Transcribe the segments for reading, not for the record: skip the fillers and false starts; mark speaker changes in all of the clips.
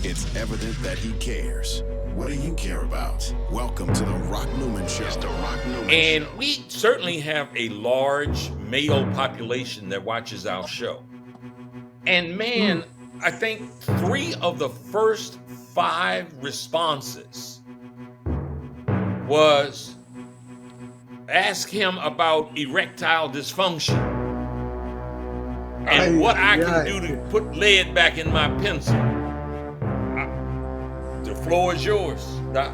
Speaker 1: It's evident that he cares. What do you care about? Welcome to the Rock Newman Show. It's the Rock Newman
Speaker 2: And
Speaker 1: Show.
Speaker 2: we certainly have a large male population that watches our show. And man, I think 3 of the first 5 responses was ask him about erectile dysfunction and what I can do to put lead back in my pencil. The floor is yours, Doc.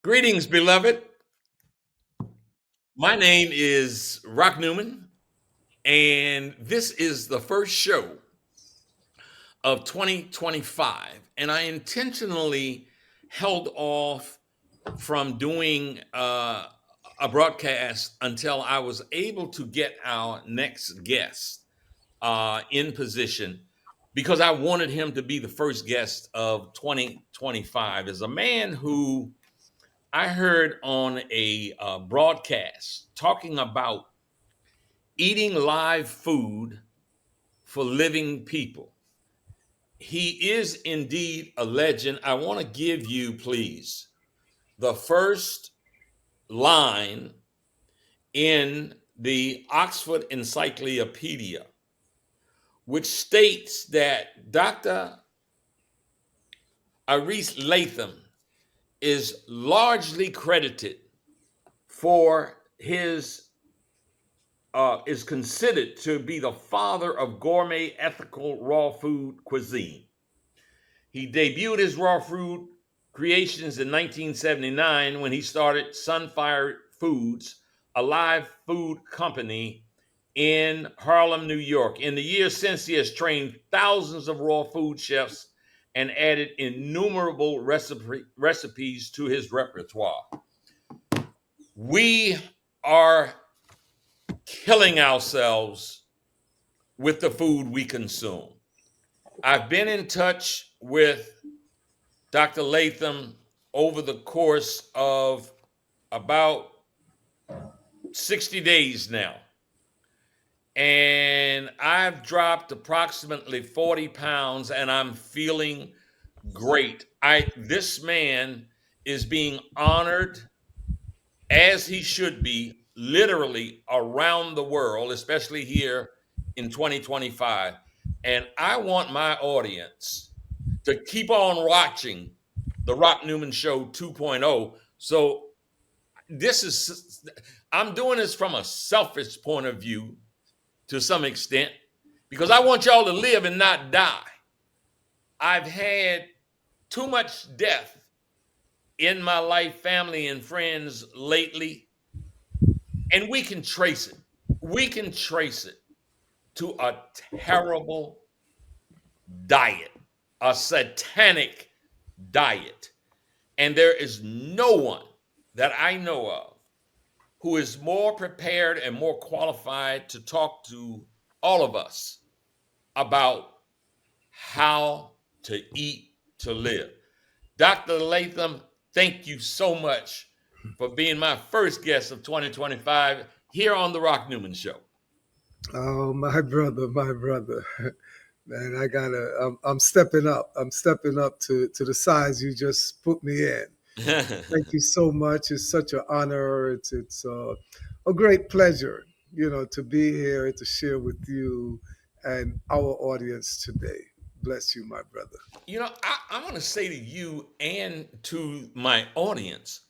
Speaker 2: Greetings, beloved. My name is Rock Newman, and this is the first show of 2025. And I intentionally held off from doing a broadcast until I was able to get our next guest in position, because I wanted him to be the first guest of 2025. As a man who I heard on a broadcast talking about eating live food for living people. He is indeed a legend. I want to give you, please, the first line in the Oxford Encyclopedia, which states that Dr. Aris LaTham is largely credited for his is considered to be the father of gourmet ethical raw food cuisine. He debuted his raw food creations in 1979 when he started Sunfired Foods, a live food company in Harlem, New York. In the years since, he has trained thousands of raw food chefs and added innumerable recipes to his repertoire. We are killing ourselves with the food we consume. I've been in touch with Dr. LaTham over the course of about 60 days now. And I've dropped approximately 40 pounds and I'm feeling great. This man is being honored, as he should be, literally around the world, especially here in 2025. And I want my audience to keep on watching the Rock Newman Show 2.0. So I'm doing this from a selfish point of view to some extent, because I want y'all to live and not die. I've had too much death in my life, family, and friends lately, and we can trace it. We can trace it to a terrible diet, a satanic diet. And there is no one that I know of who is more prepared and more qualified to talk to all of us about how to eat to live. Dr. LaTham, thank you so much for being my first guest of 2025 here on the Rock Newman Show.
Speaker 3: Oh, my brother. Man, I'm stepping up. I'm stepping up to the size you just put me in. Thank you so much. It's such an honor. It's a great pleasure, to be here to share with you and our audience today. Bless you, my brother.
Speaker 2: I want to say to you and to my audience,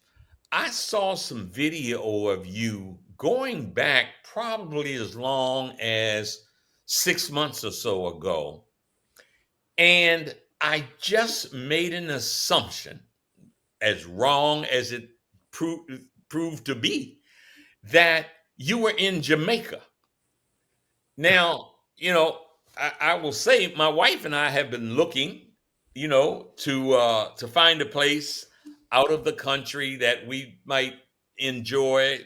Speaker 2: I saw some video of you going back probably as long as 6 months or so ago. And I just made an assumption, as wrong as it proved to be, that you were in Jamaica. Now, I will say my wife and I have been looking, to find a place out of the country that we might enjoy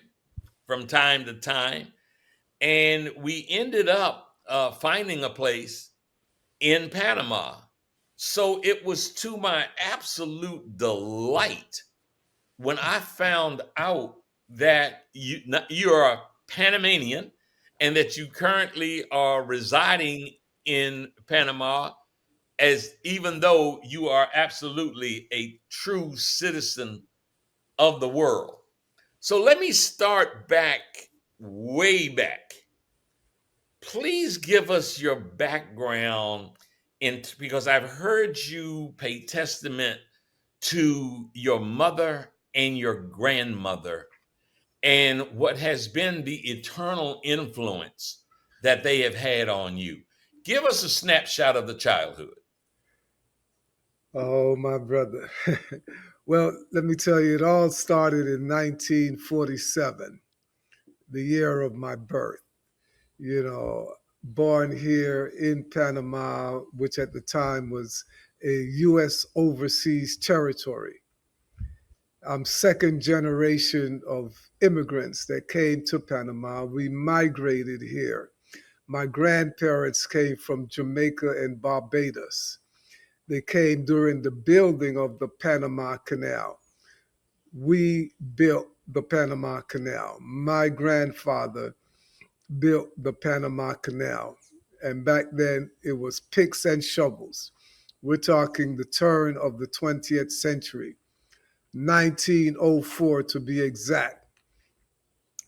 Speaker 2: from time to time. And we ended up finding a place in Panama. So it was to my absolute delight when I found out that you are a Panamanian and that you currently are residing in Panama, as even though you are absolutely a true citizen of the world. So let me start back, way back. Please give us your background because I've heard you pay testament to your mother and your grandmother and what has been the eternal influence that they have had on you. Give us a snapshot of the childhood.
Speaker 3: Oh, my brother. Well, let me tell you, it all started in 1947, the year of my birth. You know, born here in Panama, which at the time was a U.S. overseas territory. I'm second generation of immigrants that came to Panama. We migrated here. My grandparents came from Jamaica and Barbados. They came during the building of the Panama Canal. We built the Panama Canal. My grandfather built the Panama Canal. And back then it was picks and shovels. We're talking the turn of the 20th century, 1904 to be exact.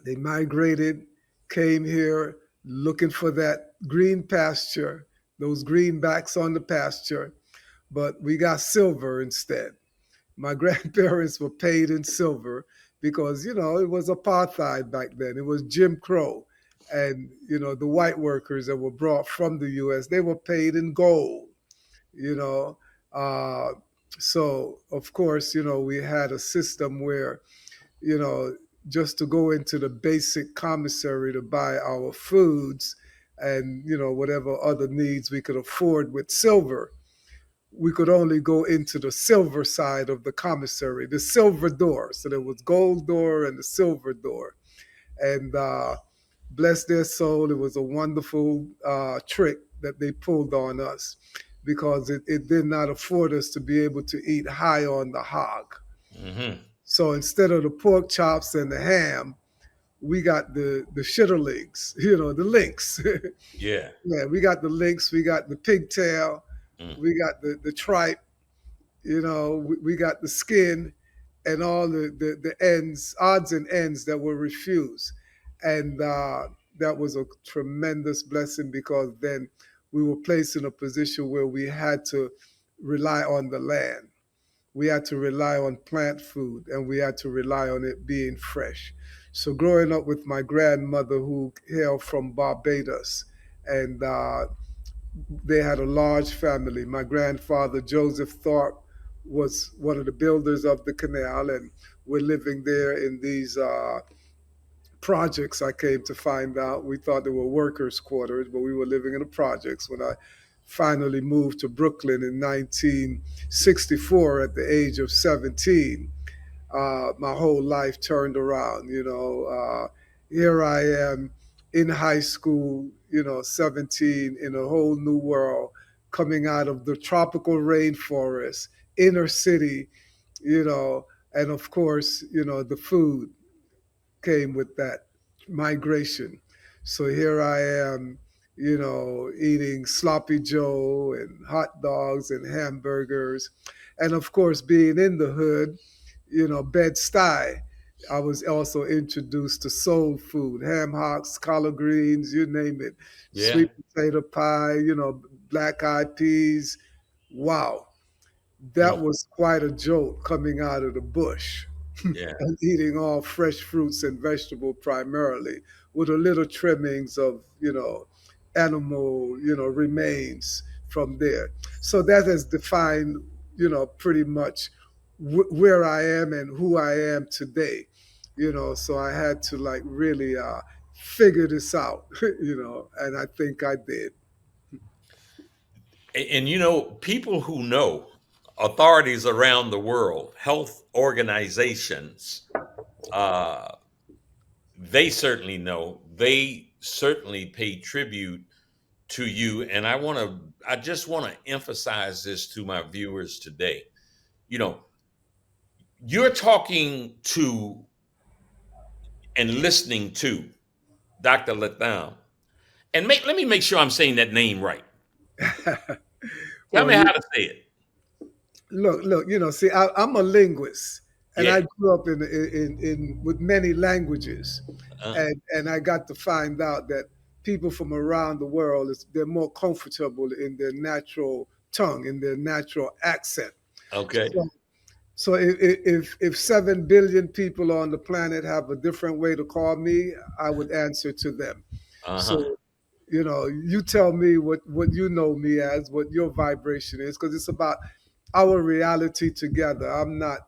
Speaker 3: They migrated, came here looking for that green pasture, those greenbacks on the pasture, but we got silver instead. My grandparents were paid in silver because, it was apartheid back then. It was Jim Crow. And, the white workers that were brought from the US, they were paid in gold, you know. Uh, so, of course, we had a system where, you know, just to go into the basic commissary to buy our foods and, whatever other needs we could afford with silver, we could only go into the silver side of the commissary, the silver door. So there was gold door and the silver door. And bless their soul, it was a wonderful trick that they pulled on us because it did not afford us to be able to eat high on the hog.
Speaker 2: Mm-hmm.
Speaker 3: So instead of the pork chops and the ham, we got the shitterlings, the links.
Speaker 2: Yeah.
Speaker 3: Yeah, we got the links, we got the pigtail,
Speaker 2: Mm.
Speaker 3: we got the tripe, we got the skin and all the ends, odds and ends that were refused. And that was a tremendous blessing because then we were placed in a position where we had to rely on the land. We had to rely on plant food and we had to rely on it being fresh. So growing up with my grandmother who hailed from Barbados, and they had a large family. My grandfather, Joseph Thorpe, was one of the builders of the canal, and we're living there in these projects. I came to find out. We thought they were workers' quarters, but we were living in the projects when I finally moved to Brooklyn in 1964 at the age of 17. My whole life turned around. Here I am in high school, 17, in a whole new world, coming out of the tropical rainforest, inner city, and of course, the food came with that migration. So here I am, eating sloppy Joe and hot dogs and hamburgers. And of course, being in the hood, Bed-Stuy, I was also introduced to soul food, ham hocks, collard greens, you name it,
Speaker 2: Yeah.
Speaker 3: sweet potato pie, black eyed peas. Wow, that
Speaker 2: Mm.
Speaker 3: was quite a jolt coming out of the bush
Speaker 2: Yeah.
Speaker 3: and eating all fresh fruits and vegetable primarily with a little trimmings of, animal, remains from there. So that has defined, pretty much where I am and who I am today. So I had to like really figure this out, and I think I did.
Speaker 2: And people who know, authorities around the world, health organizations, uh, they certainly know. They certainly pay tribute to you. And I just want to emphasize this to my viewers today. You know, You're talking to and listening to Dr. Latham. And let me make sure I'm saying that name right. Tell
Speaker 3: Well,
Speaker 2: me how to say it.
Speaker 3: look, see, I'm a linguist, and
Speaker 2: Yeah.
Speaker 3: I grew up in with many languages,
Speaker 2: Uh,
Speaker 3: and I got to find out that people from around the world they're more comfortable in their natural tongue, in their natural accent.
Speaker 2: okay.
Speaker 3: So, so if 7 billion people on the planet have a different way to call me, I would answer to them.
Speaker 2: Uh-huh.
Speaker 3: So you tell me what you know me as, what your vibration is, because it's about our reality together. I'm not,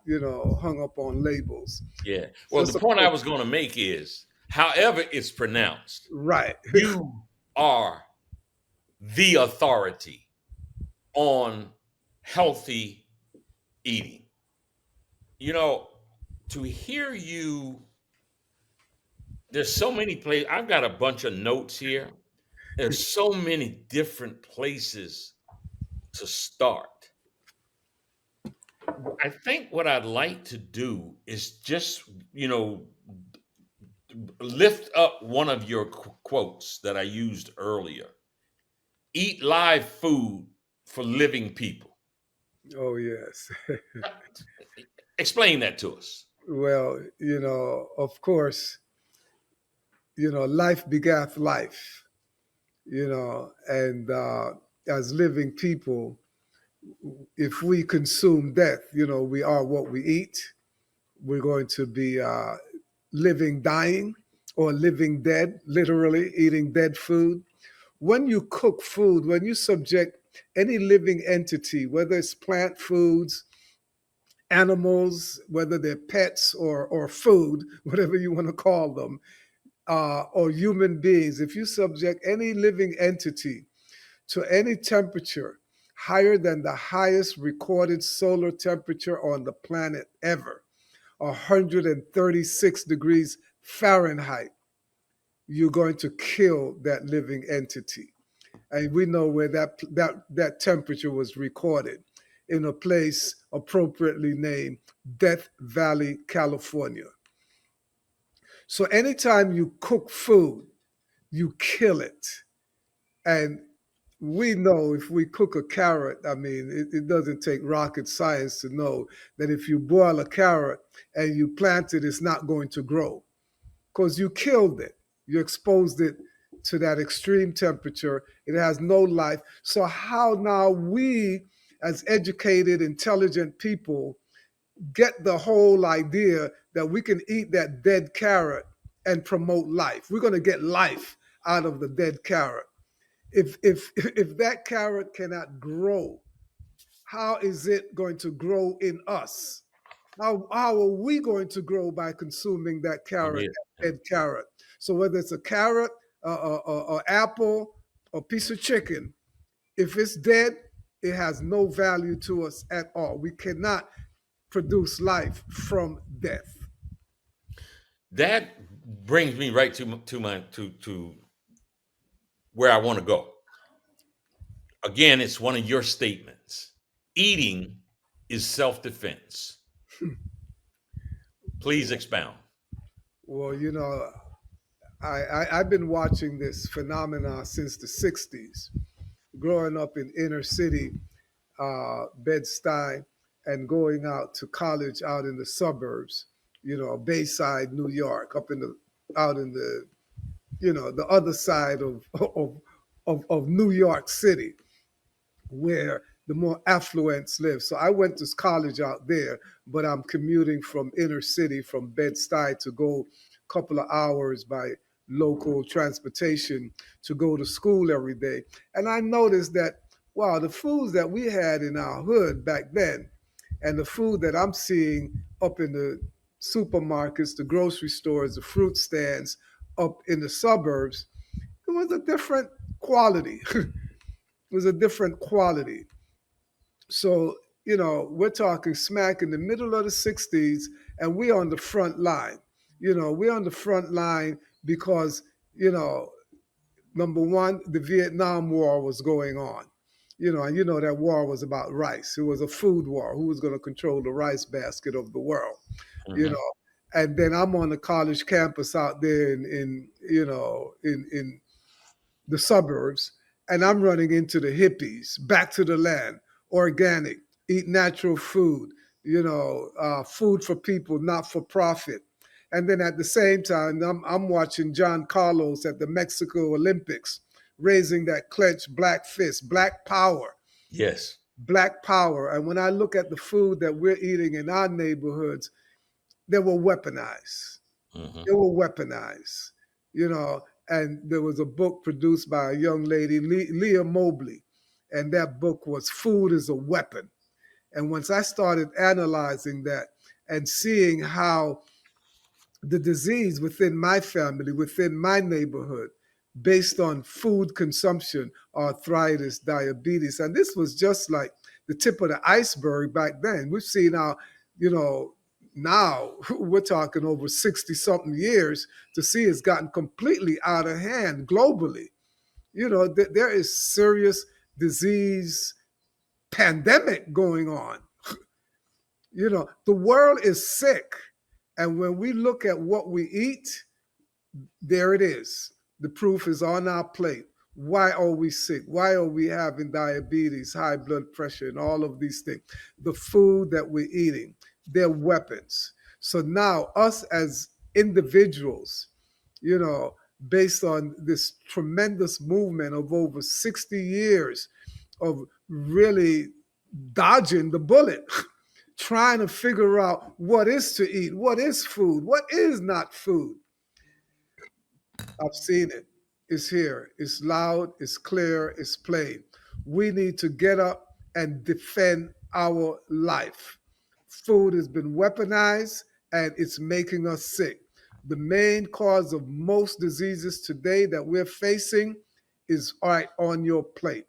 Speaker 3: hung up on labels.
Speaker 2: Yeah.
Speaker 3: So
Speaker 2: Well, the
Speaker 3: it's a
Speaker 2: point I was going to make is, however it's pronounced,
Speaker 3: right.
Speaker 2: you are the authority on healthy eating. You know, to hear you, there's so many places. I've got a bunch of notes here. There's so many different places to start. I think what I'd like to do is just, lift up one of your quotes that I used earlier. Eat live food for living people.
Speaker 3: Oh yes.
Speaker 2: Uh, Explain that to us.
Speaker 3: Well, of course, life begat life, and as living people, if we consume death, we are what we eat. We're going to be living dying, or living dead, literally eating dead food. When you cook food, when you subject any living entity, whether it's plant foods, animals, whether they're pets or food, whatever you want to call them, or human beings, if you subject any living entity to any temperature higher than the highest recorded solar temperature on the planet ever, 136 degrees Fahrenheit, you're going to kill that living entity. And we know where that temperature was recorded, in a place appropriately named Death Valley, California. So anytime you cook food, you kill it. And we know if we cook a carrot, I mean, it doesn't take rocket science to know that if you boil a carrot and you plant it, it's not going to grow, because you killed it. You exposed it to that extreme temperature. It has no life. So, how now we, as educated, intelligent people, get the whole idea that we can eat that dead carrot and promote life? We're going to get life out of the dead carrot. If that carrot cannot grow, how is it going to grow in us? How are we going to grow by consuming that
Speaker 2: I'm
Speaker 3: carrot,
Speaker 2: here.
Speaker 3: that dead carrot? So whether it's a carrot, apple, or piece of chicken, if it's dead, it has no value to us at all. We cannot produce life from death.
Speaker 2: That brings me right to where I want to go. Again, it's one of your statements. Eating is self-defense. Please expound.
Speaker 3: Well, I've been watching this phenomena since the 60s, growing up in inner city Bed-Stuy, and going out to college out in the suburbs, Bayside, New York, out in the, the other side of New York City, where the more affluents live. So I went to college out there, but I'm commuting from inner city, from Bed-Stuy, to go a couple of hours by local transportation to go to school every day. And I noticed that, wow, the foods that we had in our hood back then and the food that I'm seeing up in the supermarkets, the grocery stores, the fruit stands up in the suburbs, it was a different quality. It was a different quality. So, we're talking smack in the middle of the 60s, and we're on the front line. We're on the front line because, number one, the Vietnam War was going on. And that war was about rice. It was a food war. Who was going to control the rice basket of the world? You
Speaker 2: Mhm.
Speaker 3: know, and then I'm on the college campus out there in the suburbs, and I'm running into the hippies, back to the land, organic, eat natural food, food for people, not for profit. And then at the same time, I'm watching John Carlos at the Mexico Olympics, raising that clenched black fist, black power,
Speaker 2: Yes.
Speaker 3: black power. And when I look at the food that we're eating in our neighborhoods, they were weaponized.
Speaker 2: Mhm.
Speaker 3: They were weaponized, you know. And there was a book produced by a young lady, Leah Mobley, and that book was "Food is a Weapon." And once I started analyzing that and seeing how the disease within my family, within my neighborhood, based on food consumption, arthritis, diabetes. And this was just like the tip of the iceberg back then. We've seen how, you know, now we're talking over 60 something years to see it's gotten completely out of hand globally. There is serious disease pandemic going on. The world is sick. And when we look at what we eat, there it is. The proof is on our plate. Why are we sick? Why are we having diabetes, high blood pressure, and all of these things? The food that we're eating, they're weapons. So now, us as individuals, you know, based on this tremendous movement of over 60 years of really dodging the bullet, trying to figure out what is to eat, what is food, what is not food. I've seen it. It's here. It's loud, it's clear, it's plain. We need to get up and defend our life. Food has been weaponized and it's making us sick. The main cause of most diseases today that we're facing is right on your plate.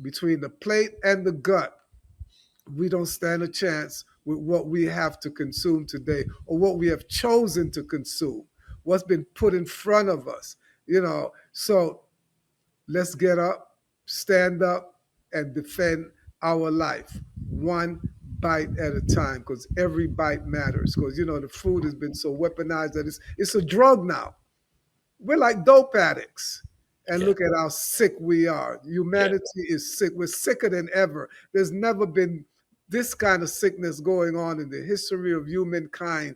Speaker 3: Between the plate and the gut, we don't stand a chance with what we have to consume today or what we have chosen to consume, what's been put in front of us. So let's get up, stand up, and defend our life one bite at a time, because every bite matters, because the food has been so weaponized that it's a drug now. We're like dope addicts. And
Speaker 2: Yeah.
Speaker 3: look at how sick we are.
Speaker 2: Yeah.
Speaker 3: Humanity is sick. We're sicker than ever. There's never been this kind of sickness going on in the history of humankind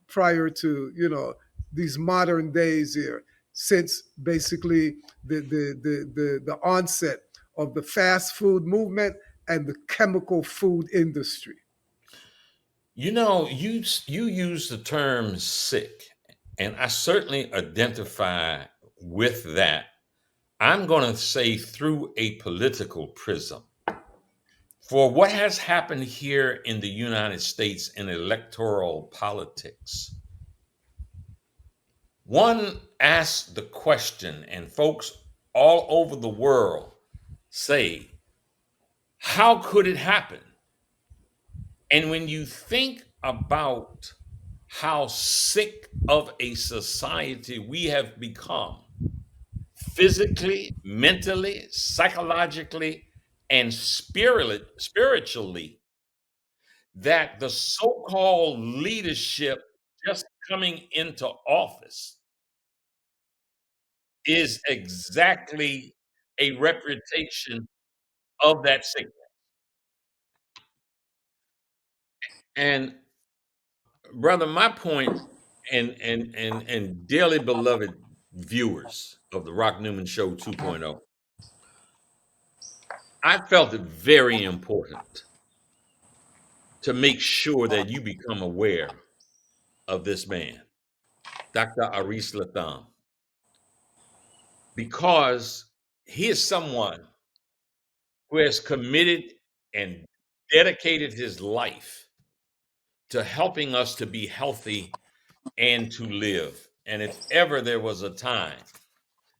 Speaker 3: prior to, these modern days here, since basically the onset of the fast food movement and the chemical food industry.
Speaker 2: You use the term sick, and I certainly identify with that. I'm going to say through a political prism. For what has happened here in the United States in electoral politics, one asks the question, and folks all over the world say, how could it happen? And when you think about how sick of a society we have become, physically, mentally, psychologically, and spiritually, that the so-called leadership just coming into office is exactly a reputation of that sickness. And brother, my point, and dearly beloved viewers of the Rock Newman Show 2.0, I felt it very important to make sure that you become aware of this man, Dr. Aris LaTham, because he is someone who has committed and dedicated his life to helping us to be healthy and to live. And if ever there was a time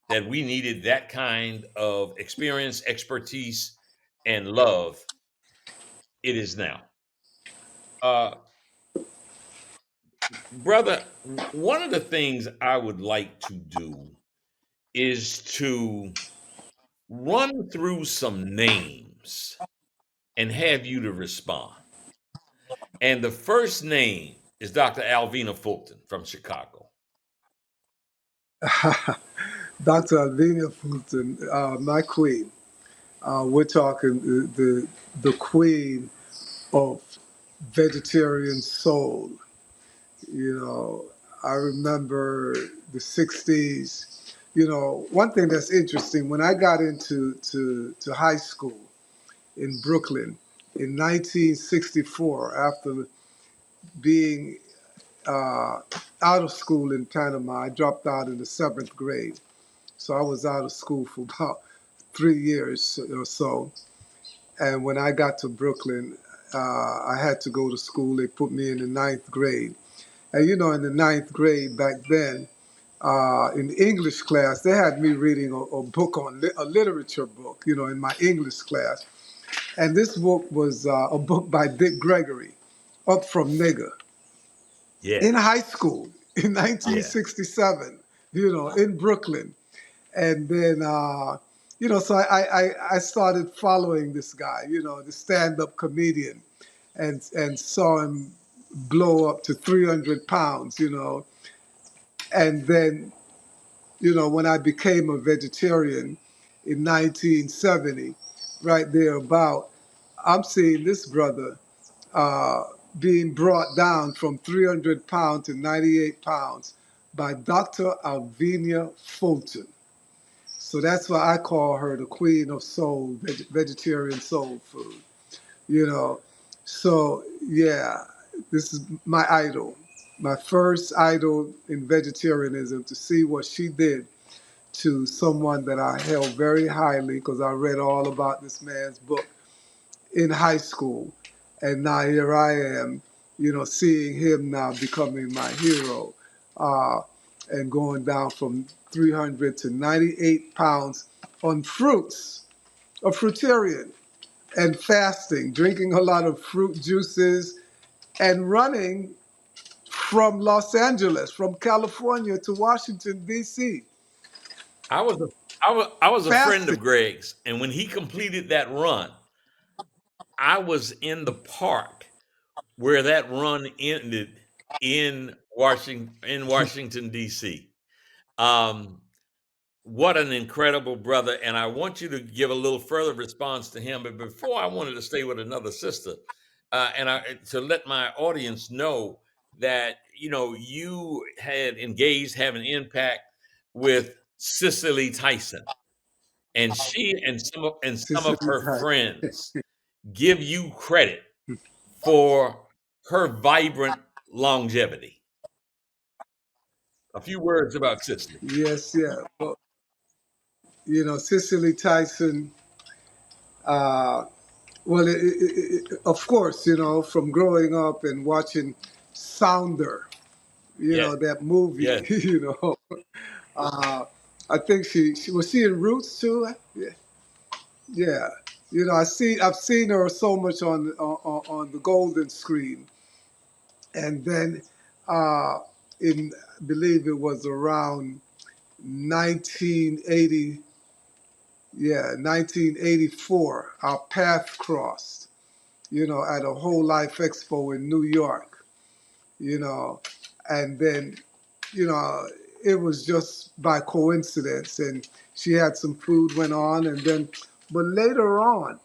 Speaker 2: that we needed that kind of experience, expertise, and love, it is now. Uh, Brother, one of the things I would like to do is to run through some names names and have you to respond. And the first name is Dr. Alvina Fulton from Chicago.
Speaker 3: Dr. Alvina Fulton, my queen. We're talking the queen of vegetarian soul. You know, I remember the 60s. You know, one thing that's interesting, when I got into to high school in Brooklyn in 1964, after being out of school in Panama, I dropped out in the 7th grade. So I was out of school for about 3 years or so. And when I got to Brooklyn, I had to go to school. They put me in the 9th grade. And you know, in the 9th grade back then, in English class, they had me reading a book on a literature book, you know, in my English class. And this book was a book by Dick Gregory, Up From Nigger,
Speaker 2: Yeah,
Speaker 3: in high school in
Speaker 2: yeah.
Speaker 3: 1967, you know, in Brooklyn. And then, you know, so I started following this guy, you know, the stand-up comedian, and saw him blow up to 300 pounds, you know. And then, you know, when I became a vegetarian in 1970, right there about, I'm seeing this brother uh, being brought down from 300 pounds to 98 pounds by Dr. Alvina Fulton. So that's why I call her the queen of soul, vegetarian soul food, you know. So, yeah, this is my idol, my first idol in vegetarianism, to see what she did to someone that I held very highly, because I read all about this man's book in high school. And now here I am, you know, seeing him now becoming my hero, uh, and going down from 300 to 98 pounds on fruits, a fruitarian, and fasting, drinking a lot of fruit juices, and running from Los Angeles, from California to Washington, D.C.,
Speaker 2: I was a I was a friend
Speaker 3: fasting.
Speaker 2: of Greg's, and when he completed that run, I was in the park where that run ended in Washington D.C. Um, what an incredible brother! And I want you to give a little further response to him. But before, I wanted to stay with another sister, and to let my audience know that you had engaged, have an impact with Sicily Tyson, and she and some of
Speaker 3: Sicily
Speaker 2: her
Speaker 3: Tyson.
Speaker 2: friends give you credit for her vibrant longevity. A few words about Sicily.
Speaker 3: Yes, yeah. Well, you know, Cicely Tyson, uh, well, of course, you know, from growing up and watching Sounder, you
Speaker 2: Yes,
Speaker 3: know, that movie,
Speaker 2: yes.
Speaker 3: you know, uh, I think she was she in Roots too? Yeah, yeah. You know, I've seen her so much on the golden screen. And then uh, in, I believe it was around 1980, yeah, 1984, our path crossed, you know, at a Whole Life Expo in New York, you know, and then, you know, it was just by coincidence. And she had some food went on, and then, but later on,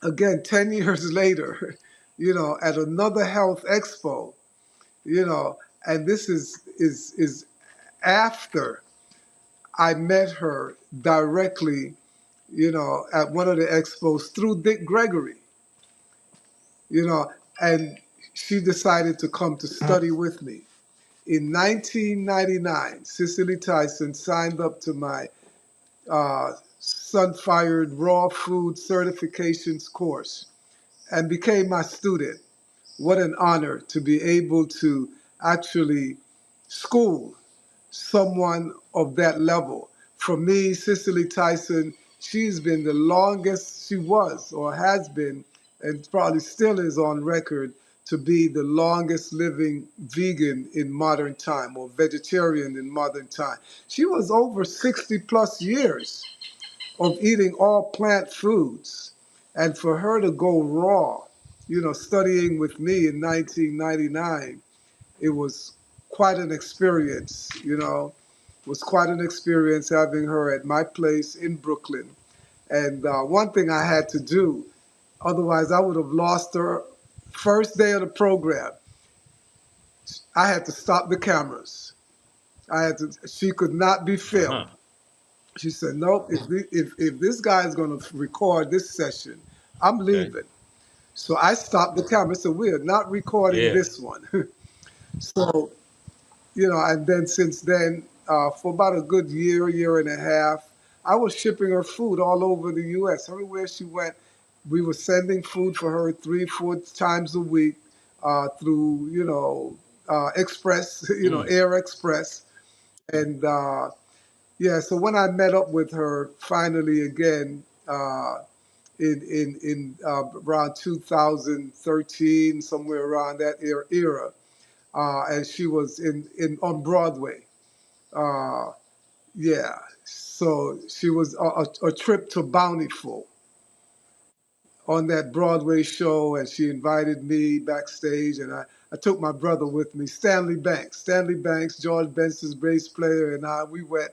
Speaker 3: again, 10 years later, you know, at another health expo, you know, and this is after I met her directly, you know, at one of the expos through Dick Gregory, you know, and she decided to come to study with me. In 1999, Cicely Tyson signed up to my Sunfired Raw Food Certifications course and became my student. What an honor to be able to actually school someone of that level. For me, Cicely Tyson, she's been the longest, she was or has been, and probably still is on record to be the longest living vegan in modern time, or vegetarian in modern time. She was over 60 plus years, of eating all plant foods. And for her to go raw, studying with me in 1999, it was quite an experience, It was quite an experience having her at my place in Brooklyn. And one thing I had to do, otherwise I would have lost her first day of the program. I had to stop the cameras. She could not be filmed.
Speaker 2: Uh-huh.
Speaker 3: She said, nope, if this guy is going to record this session, I'm
Speaker 2: Okay.
Speaker 3: leaving. So I stopped the camera. So we're not recording
Speaker 2: Yeah.
Speaker 3: this one. So, and then since then, for about a good year and a half, I was shipping her food all over the U.S. Everywhere she went, we were sending food for her 3-4 times a week through, Express,
Speaker 2: Mm.
Speaker 3: Air Express. And yeah, so when I met up with her finally again in around 2013, somewhere around that era, and she was in on Broadway. Uh, yeah, so she was a trip to Bountiful on that Broadway show, and she invited me backstage, and I took my brother with me, Stanley Banks. Stanley Banks, George Benson's bass player, and we went,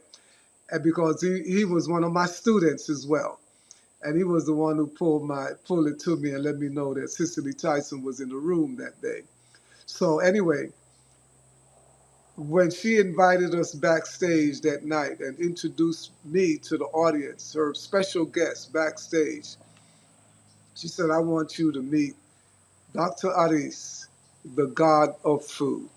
Speaker 3: and because he was one of my students as well. And he was the one who pulled it to me and let me know that Sicily Tyson was in the room that day. So anyway, when she invited us backstage that night and introduced me to the audience, her special guest backstage, she said, I want you to meet Dr. Aris, the god of food.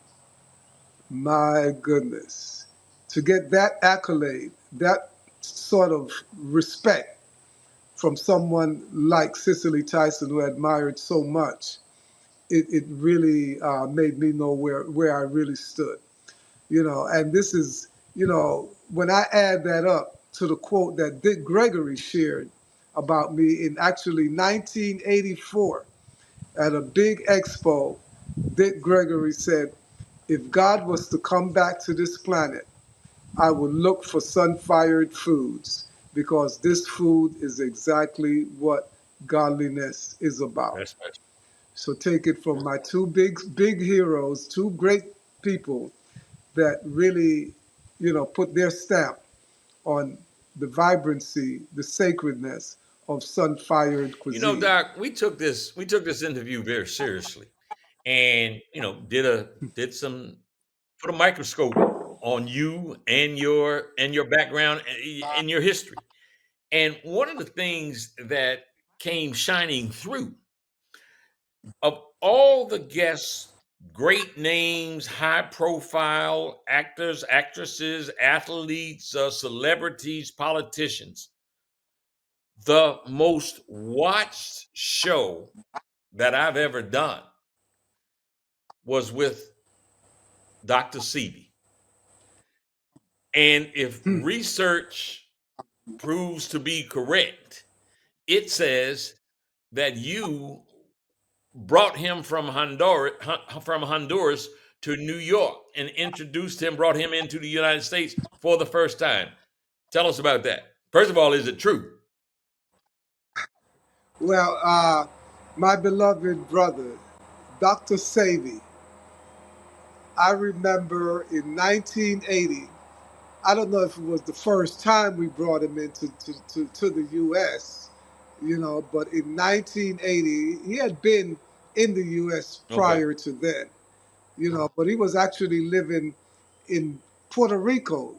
Speaker 3: My goodness. To get that accolade, that sort of respect from someone like Cicely Tyson, who I admired so much, it really made me know where I really stood. And this is, when I add that up to the quote that Dick Gregory shared about me in actually 1984 at a big expo, Dick Gregory said, if God was to come back to this planet, I would look for sun-fired foods because this food is exactly what godliness is about.
Speaker 2: That's right.
Speaker 3: So take it from my two big heroes, two great people that really, put their stamp on the vibrancy, the sacredness of sun-fired cuisine.
Speaker 2: Doc, we took this interview very seriously, and did some put a microscope on you and your background and your history. And one of the things that came shining through of all the guests, great names, high profile actors, actresses, athletes, celebrities, politicians, the most watched show that I've ever done was with Dr. Sebi. And if research proves to be correct, it says that you brought him from Honduras to New York and introduced him, brought him into the United States for the first time. Tell us about that. First of all, is it true?
Speaker 3: Well, my beloved brother, Dr. Sebi, I remember in 1980, I don't know if it was the first time we brought him into to the U.S., but in 1980, he had been in the U.S.
Speaker 2: Okay.
Speaker 3: prior to then, but he was actually living in Puerto Rico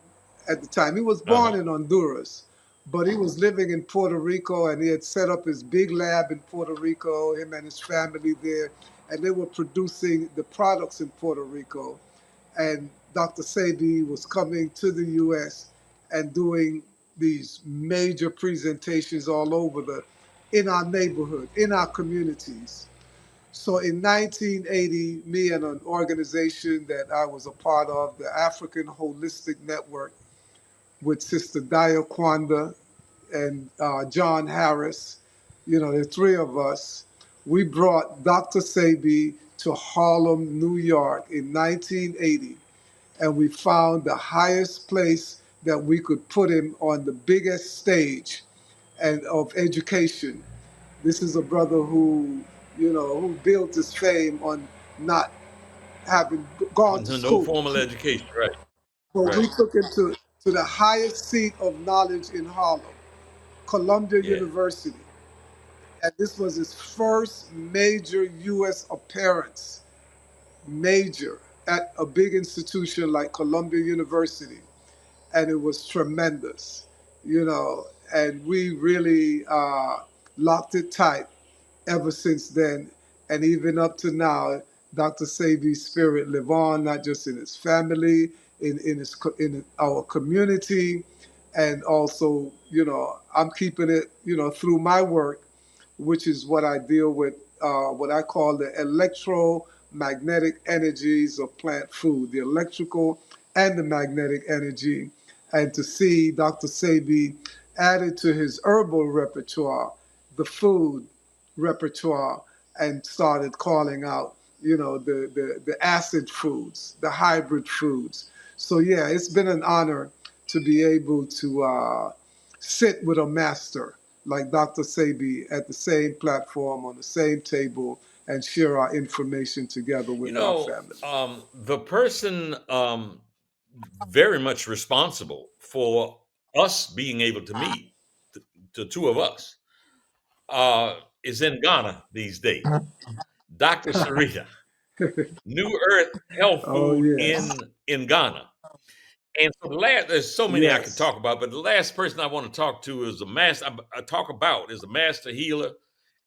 Speaker 3: at the time. He was born
Speaker 2: Uh-huh.
Speaker 3: in Honduras, but he was living in Puerto Rico, and he had set up his big lab in Puerto Rico, him and his family there, and they were producing the products in Puerto Rico. And Dr. Sebi was coming to the U.S. and doing these major presentations all over in our neighborhood, in our communities. So in 1980, me and an organization that I was a part of, the African Holistic Network, with Sister Daya Kwanda and John Harris, the three of us, we brought Dr. Sebi to Harlem, New York in 1980, and we found the highest place that we could put him on the biggest stage. and of education. This is a brother who, who built his fame on not having gone to
Speaker 2: No
Speaker 3: school.
Speaker 2: formal education, right?
Speaker 3: So we
Speaker 2: Right.
Speaker 3: took him to the highest seat of knowledge in Harlem, Columbia
Speaker 2: Yeah.
Speaker 3: University. And this was his first major U.S. appearance, major, at a big institution like Columbia University. And it was tremendous, and we really locked it tight ever since then. And even up to now, Dr. Sebi's spirit live on, not just in his family, in our community, and also, I'm keeping it, through my work, which is what I deal with, what I call the electromagnetic energies of plant food, the electrical and the magnetic energy. And to see Dr. Sebi added to his herbal repertoire, the food repertoire, and started calling out, the acid foods, the hybrid foods. So yeah, it's been an honor to be able to sit with a master like Dr. Sebi at the same platform on the same table and share our information together
Speaker 2: You
Speaker 3: with our
Speaker 2: know,
Speaker 3: family.
Speaker 2: the person very much responsible for us being able to meet, the two of us, is in Ghana these days. Dr. Sarita, New Earth Health
Speaker 3: Oh
Speaker 2: Food
Speaker 3: yes,
Speaker 2: in Ghana. And so there's so many I could
Speaker 3: yes.
Speaker 2: talk about, but the last person I want to talk to is a master. I talk about is a master healer.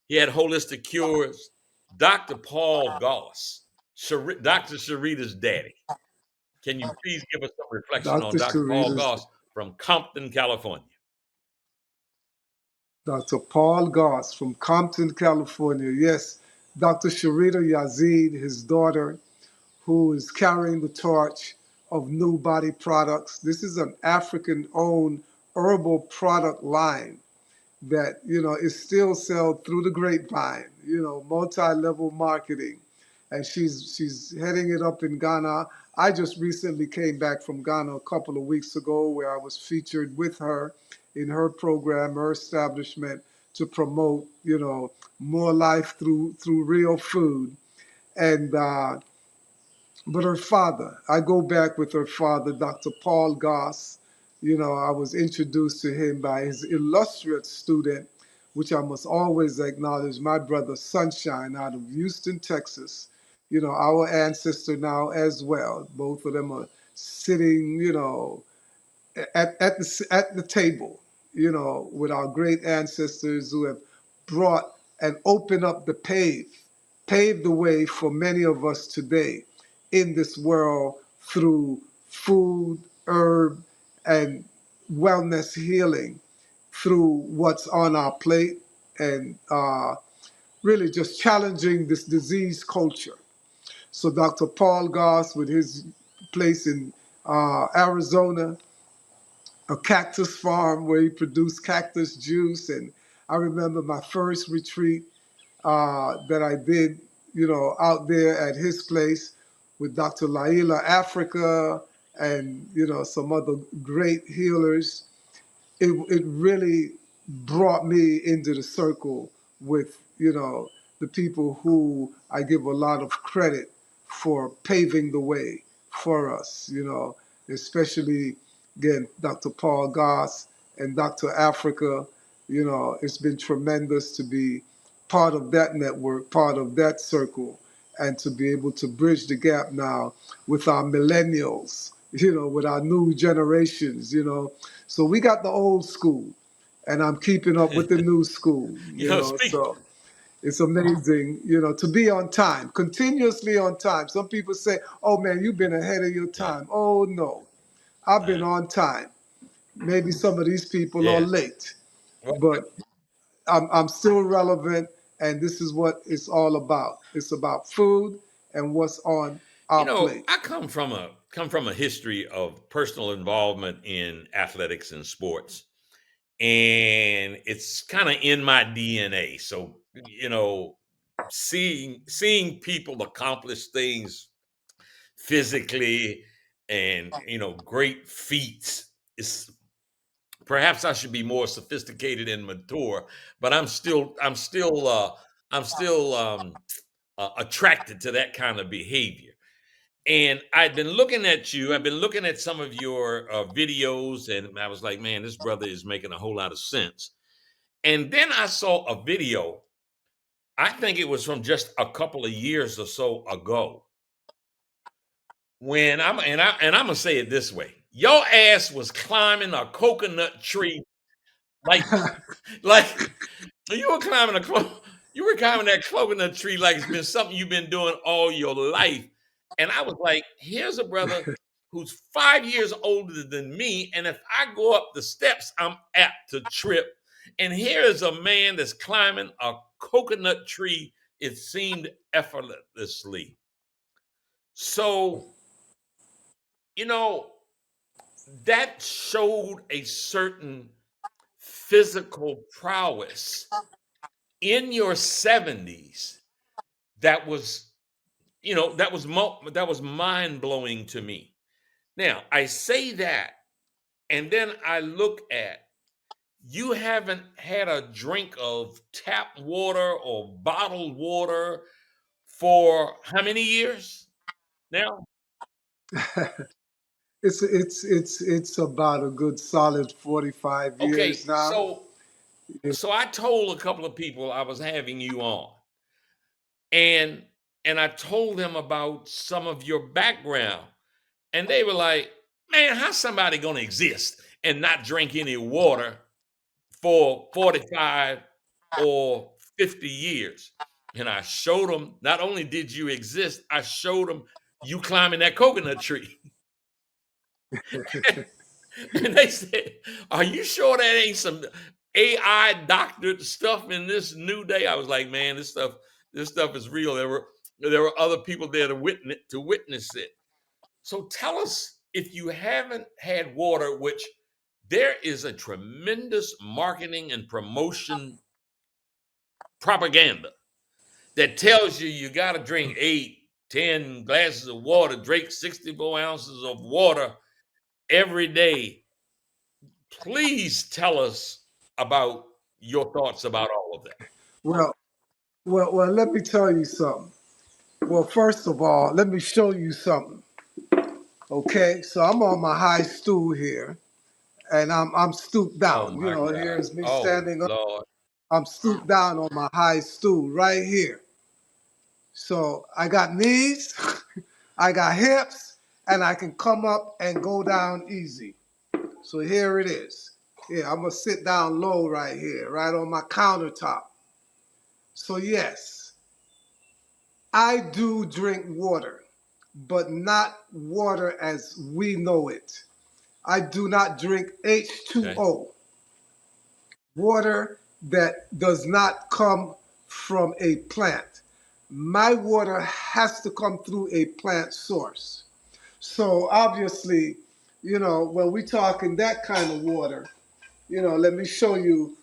Speaker 2: He had holistic cures. Dr. Paul Goss, Dr. Sharita's daddy. Can you please give us some reflection on
Speaker 3: Dr.
Speaker 2: Dr. Paul
Speaker 3: Sharita's
Speaker 2: Goss from Compton, California?
Speaker 3: Dr. Paul Goss from Compton, California. Yes, Dr. Sharita Yazid, his daughter, who is carrying the torch of New Body Products. This is an African owned herbal product line that is still sold through the grapevine, multi-level marketing, and she's heading it up in Ghana. I just recently came back from Ghana a couple of weeks ago, where I was featured with her in her program, her establishment, to promote more life through real food. And but her father, I go back with her father, Dr. Paul Goss. I was introduced to him by his illustrious student, which I must always acknowledge, my brother Sunshine out of Houston, Texas. Our ancestor now as well. Both of them are sitting, at the table, with our great ancestors who have brought and opened up paved the way for many of us today in this world through food, herb, and wellness healing through what's on our plate, and really just challenging this disease culture. So Dr. Paul Goss, with his place in Arizona, a cactus farm where he produced cactus juice. And I remember my first retreat that I did, out there at his place with Dr. Laila Africa and, some other great healers. It really brought me into the circle with the people who I give a lot of credit for paving the way for us, especially again Dr. Paul Goss and Dr. Africa. It's been tremendous to be part of that network, part of that circle, and to be able to bridge the gap now with our millennials, with our new generations. So we got the old school, and I'm keeping up with the new school,
Speaker 2: Speak.
Speaker 3: so it's amazing, to be on time, continuously on time. Some people say, oh man, you've been ahead of your
Speaker 2: Yeah.
Speaker 3: time. Oh no, I've been on time. Maybe some of these people are
Speaker 2: Yeah.
Speaker 3: late,
Speaker 2: Well,
Speaker 3: but I'm still relevant, and this is what it's all about. It's about food and what's on our plate.
Speaker 2: I come from a history of personal involvement in athletics and sports, and it's kind of in my DNA. So, seeing people accomplish things physically and great feats is perhaps I should be more sophisticated and mature, but I'm still attracted to that kind of behavior. And I've been looking at you. I've been looking at some of your videos, and I was like, man, this brother is making a whole lot of sense. And then I saw a video. I think it was from just a couple of years or so ago. When I'm gonna say it this way: your ass was climbing a coconut tree like like you were climbing you were climbing that coconut tree like it's been something you've been doing all your life. And I was like, here's a brother who's 5 years older than me, and if I go up the steps, I'm apt to trip. And here is a man that's climbing a coconut tree, it seemed effortlessly. So, you know, that showed a certain physical prowess in your 70s that was, that was mind-blowing to me. Now, I say that, and then I look at, you haven't had a drink of tap water or bottled water for how many years now?
Speaker 3: It's about a good solid 45
Speaker 2: Okay,
Speaker 3: years now.
Speaker 2: so I told a couple of people I was having you on, and I told them about some of your background, and they were like, "Man, how's somebody going to exist and not drink any water for 45 or 50 years?" And I showed them, not only did you exist, I showed them you climbing that coconut tree. And they said, "Are you sure that ain't some AI doctored stuff in this new day?" I was like, "Man, this stuff is real." There were other people there to witness it. So tell us, if you haven't had water, which there is a tremendous marketing and promotion propaganda that tells you got to drink 8, 10 glasses of water, drink 64 ounces of water every day. Please tell us about your thoughts about all of that.
Speaker 3: Well, well, let me tell you something. Well, first of all, let me show you something. Okay, so I'm on my high stool here, and I'm stooped
Speaker 2: Oh
Speaker 3: down.
Speaker 2: my God.
Speaker 3: Here's me
Speaker 2: Oh
Speaker 3: standing up.
Speaker 2: Lord.
Speaker 3: I'm stooped down on my high stool right here. So I got knees, I got hips, and I can come up and go down easy. So here it is. Yeah, I'm gonna sit down low right here, right on my countertop. So yes, I do drink water, but not water as we know it. I do not drink
Speaker 2: Okay.
Speaker 3: H2O, water that does not come from a plant. My water has to come through a plant source. So obviously, when we talking that kind of water, let me show you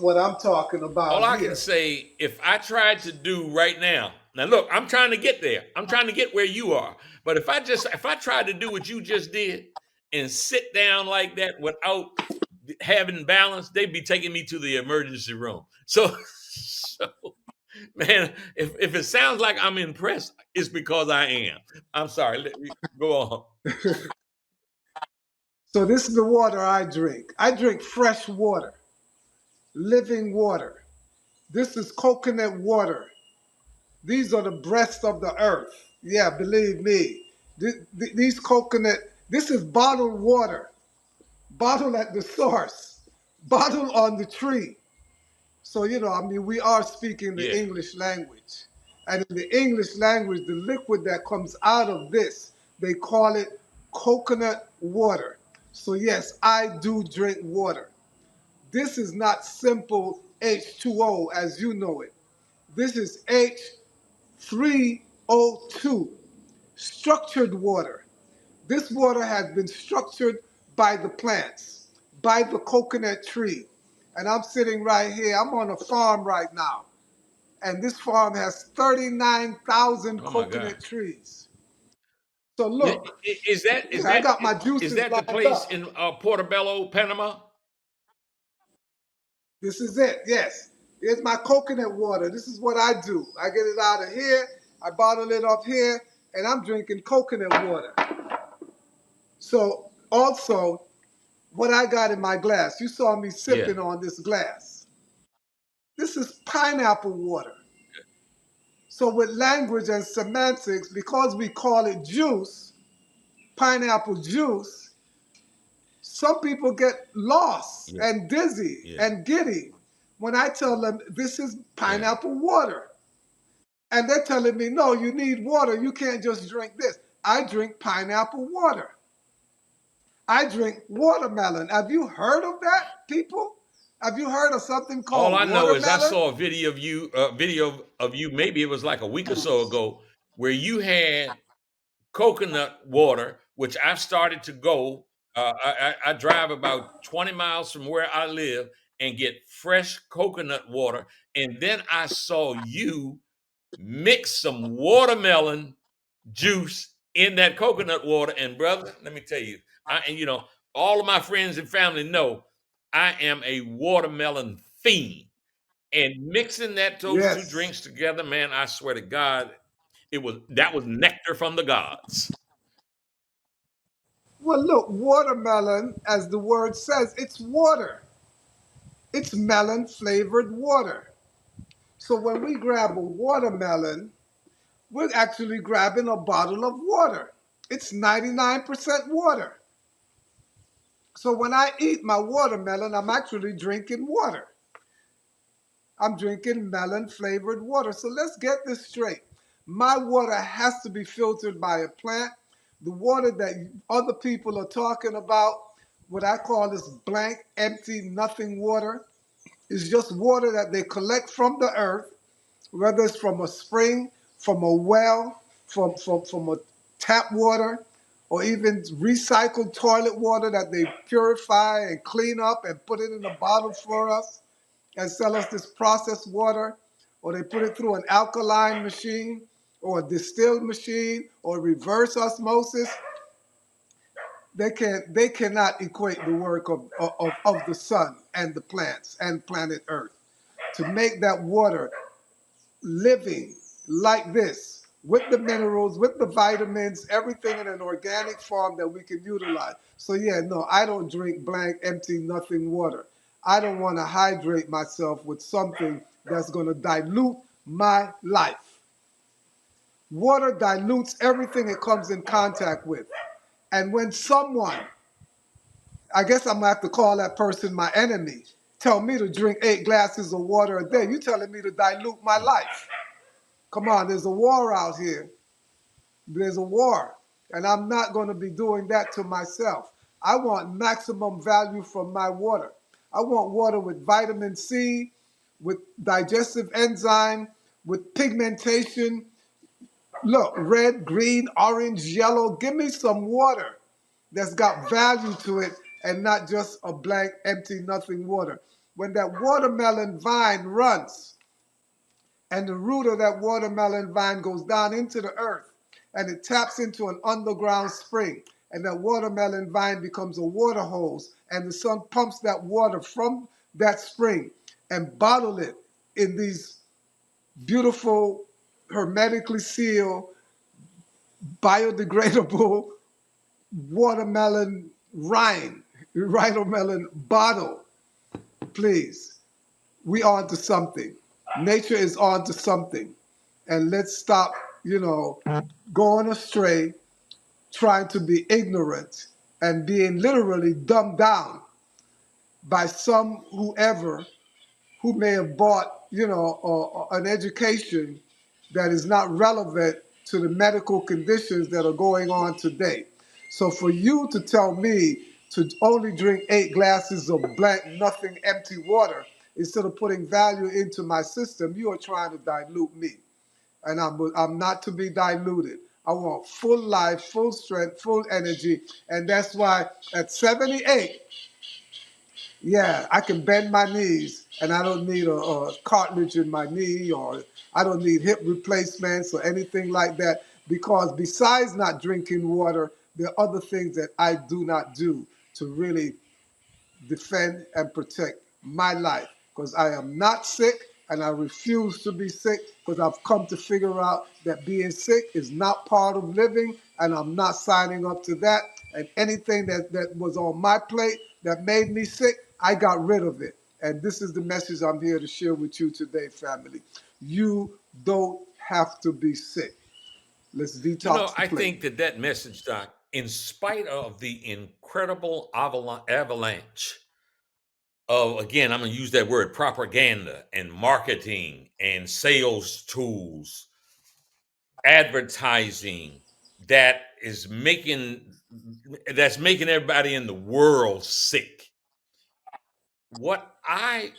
Speaker 3: what I'm talking
Speaker 2: All
Speaker 3: about
Speaker 2: I can
Speaker 3: here.
Speaker 2: say, if I tried to do right now, look, I'm trying to get there. I'm trying to get where you are. But if I tried to do what you just did and sit down like that without having balance, they'd be taking me to the emergency room. So man, if it sounds like I'm impressed, it's because I am. I'm sorry. Let me go on.
Speaker 3: So this is the water I drink. I drink fresh water, living water. This is coconut water. These are the breasts of the earth. Yeah, believe me. These coconut, this is bottled water, bottled at the source, bottled on the tree. So, we are speaking the
Speaker 2: Yeah.
Speaker 3: English language. And in the English language, the liquid that comes out of this, they call it coconut water. So, yes, I do drink water. This is not simple H2O as you know it. This is H3O2, structured water. This water has been structured by the plants, by the coconut tree. And I'm sitting right here. I'm on a farm right now. And this farm has 39,000
Speaker 2: Oh my God.
Speaker 3: coconut trees. So
Speaker 2: I-
Speaker 3: look,
Speaker 2: Is that
Speaker 3: yeah, I got my
Speaker 2: is
Speaker 3: juices
Speaker 2: that the
Speaker 3: lined
Speaker 2: place
Speaker 3: up.
Speaker 2: in Portobello, Panama?
Speaker 3: This is it. Yes. Here's my coconut water. This is what I do. I get it out of here. I bottle it up here, and I'm drinking coconut water. So also, what I got in my glass, you saw me
Speaker 2: Yeah.
Speaker 3: sipping on this glass. This is pineapple water. So with language and semantics, because we call it juice, pineapple juice, some people get lost
Speaker 2: Yeah.
Speaker 3: and dizzy
Speaker 2: Yeah.
Speaker 3: and giddy when I tell them this is
Speaker 2: Yeah.
Speaker 3: pineapple water. And they're telling me, no, you need water. You can't just drink this. I drink pineapple water. I drink watermelon. Have you heard of that, people? Have you heard of something
Speaker 2: All
Speaker 3: called
Speaker 2: I know is I
Speaker 3: watermelon?
Speaker 2: saw a video of you, maybe it was like a week or so ago, where you had coconut water, which I've started to go. I drive about 20 miles from where I live and get fresh coconut water. And then I saw you mix some watermelon juice in that coconut water. And brother, let me tell you, all of my friends and family know I am a watermelon fiend. And mixing those two
Speaker 3: Yes.
Speaker 2: drinks together, man, I swear to God, that was nectar from the gods.
Speaker 3: Well, look, watermelon, as the word says, it's water. It's melon flavored water. So when we grab a watermelon, we're actually grabbing a bottle of water. It's 99% water. So when I eat my watermelon, I'm actually drinking water. I'm drinking melon flavored water. So let's get this straight. My water has to be filtered by a plant. The water that other people are talking about, what I call this blank, empty, nothing water, is just water that they collect from the earth, whether it's from a spring, from a well, from a tap water, or even recycled toilet water that they purify and clean up and put it in a bottle for us and sell us this processed water, or they put it through an alkaline machine or a distilled machine or reverse osmosis. They cannot equate the work of the sun and the plants and planet Earth to make that water living like this with the minerals, with the vitamins, everything in an organic form that we can utilize. So yeah, no, I don't drink blank, empty, nothing water. I don't want to hydrate myself with something that's going to dilute my life. Water dilutes everything it comes in contact with. And when someone, I guess I'm gonna have to call that person my enemy, tell me to drink 8 glasses of water a day, you telling me to dilute my life. Come on, there's a war out here. There's a war. And I'm not going to be doing that to myself. I want maximum value from my water. I want water with vitamin C, with digestive enzyme, with pigmentation. Look, red, green, orange, yellow. Give me some water that's got value to it and not just a blank, empty, nothing water. When that watermelon vine runs, and the root of that watermelon vine goes down into the earth and it taps into an underground spring, and that watermelon vine becomes a water hose, and the sun pumps that water from that spring and bottle it in these beautiful hermetically sealed biodegradable watermelon watermelon bottle. Please, we on to something. Nature is on to something. And let's stop, going astray, trying to be ignorant and being literally dumbed down by some whoever who may have bought, an education that is not relevant to the medical conditions that are going on today. So for you to tell me to only drink 8 glasses of blank, nothing, empty water instead of putting value into my system, you are trying to dilute me. And I'm not to be diluted. I want full life, full strength, full energy. And that's why at 78, yeah, I can bend my knees and I don't need a cartilage in my knee, or I don't need hip replacements or anything like that, because besides not drinking water, there are other things that I do not do to really defend and protect my life. because I am not sick and I refuse to be sick because I've come to figure out that being sick is not part of living and I'm not signing up to that. And anything that was on my plate that made me sick, I got rid of it. And this is the message I'm here to share with you today, family. You don't have to be sick. Let's detox the
Speaker 2: I
Speaker 3: plate.
Speaker 2: think that message, Doc, in spite of the incredible avalanche of, again, I'm going to use that word, propaganda and marketing and sales tools, advertising that's making everybody in the world sick. What I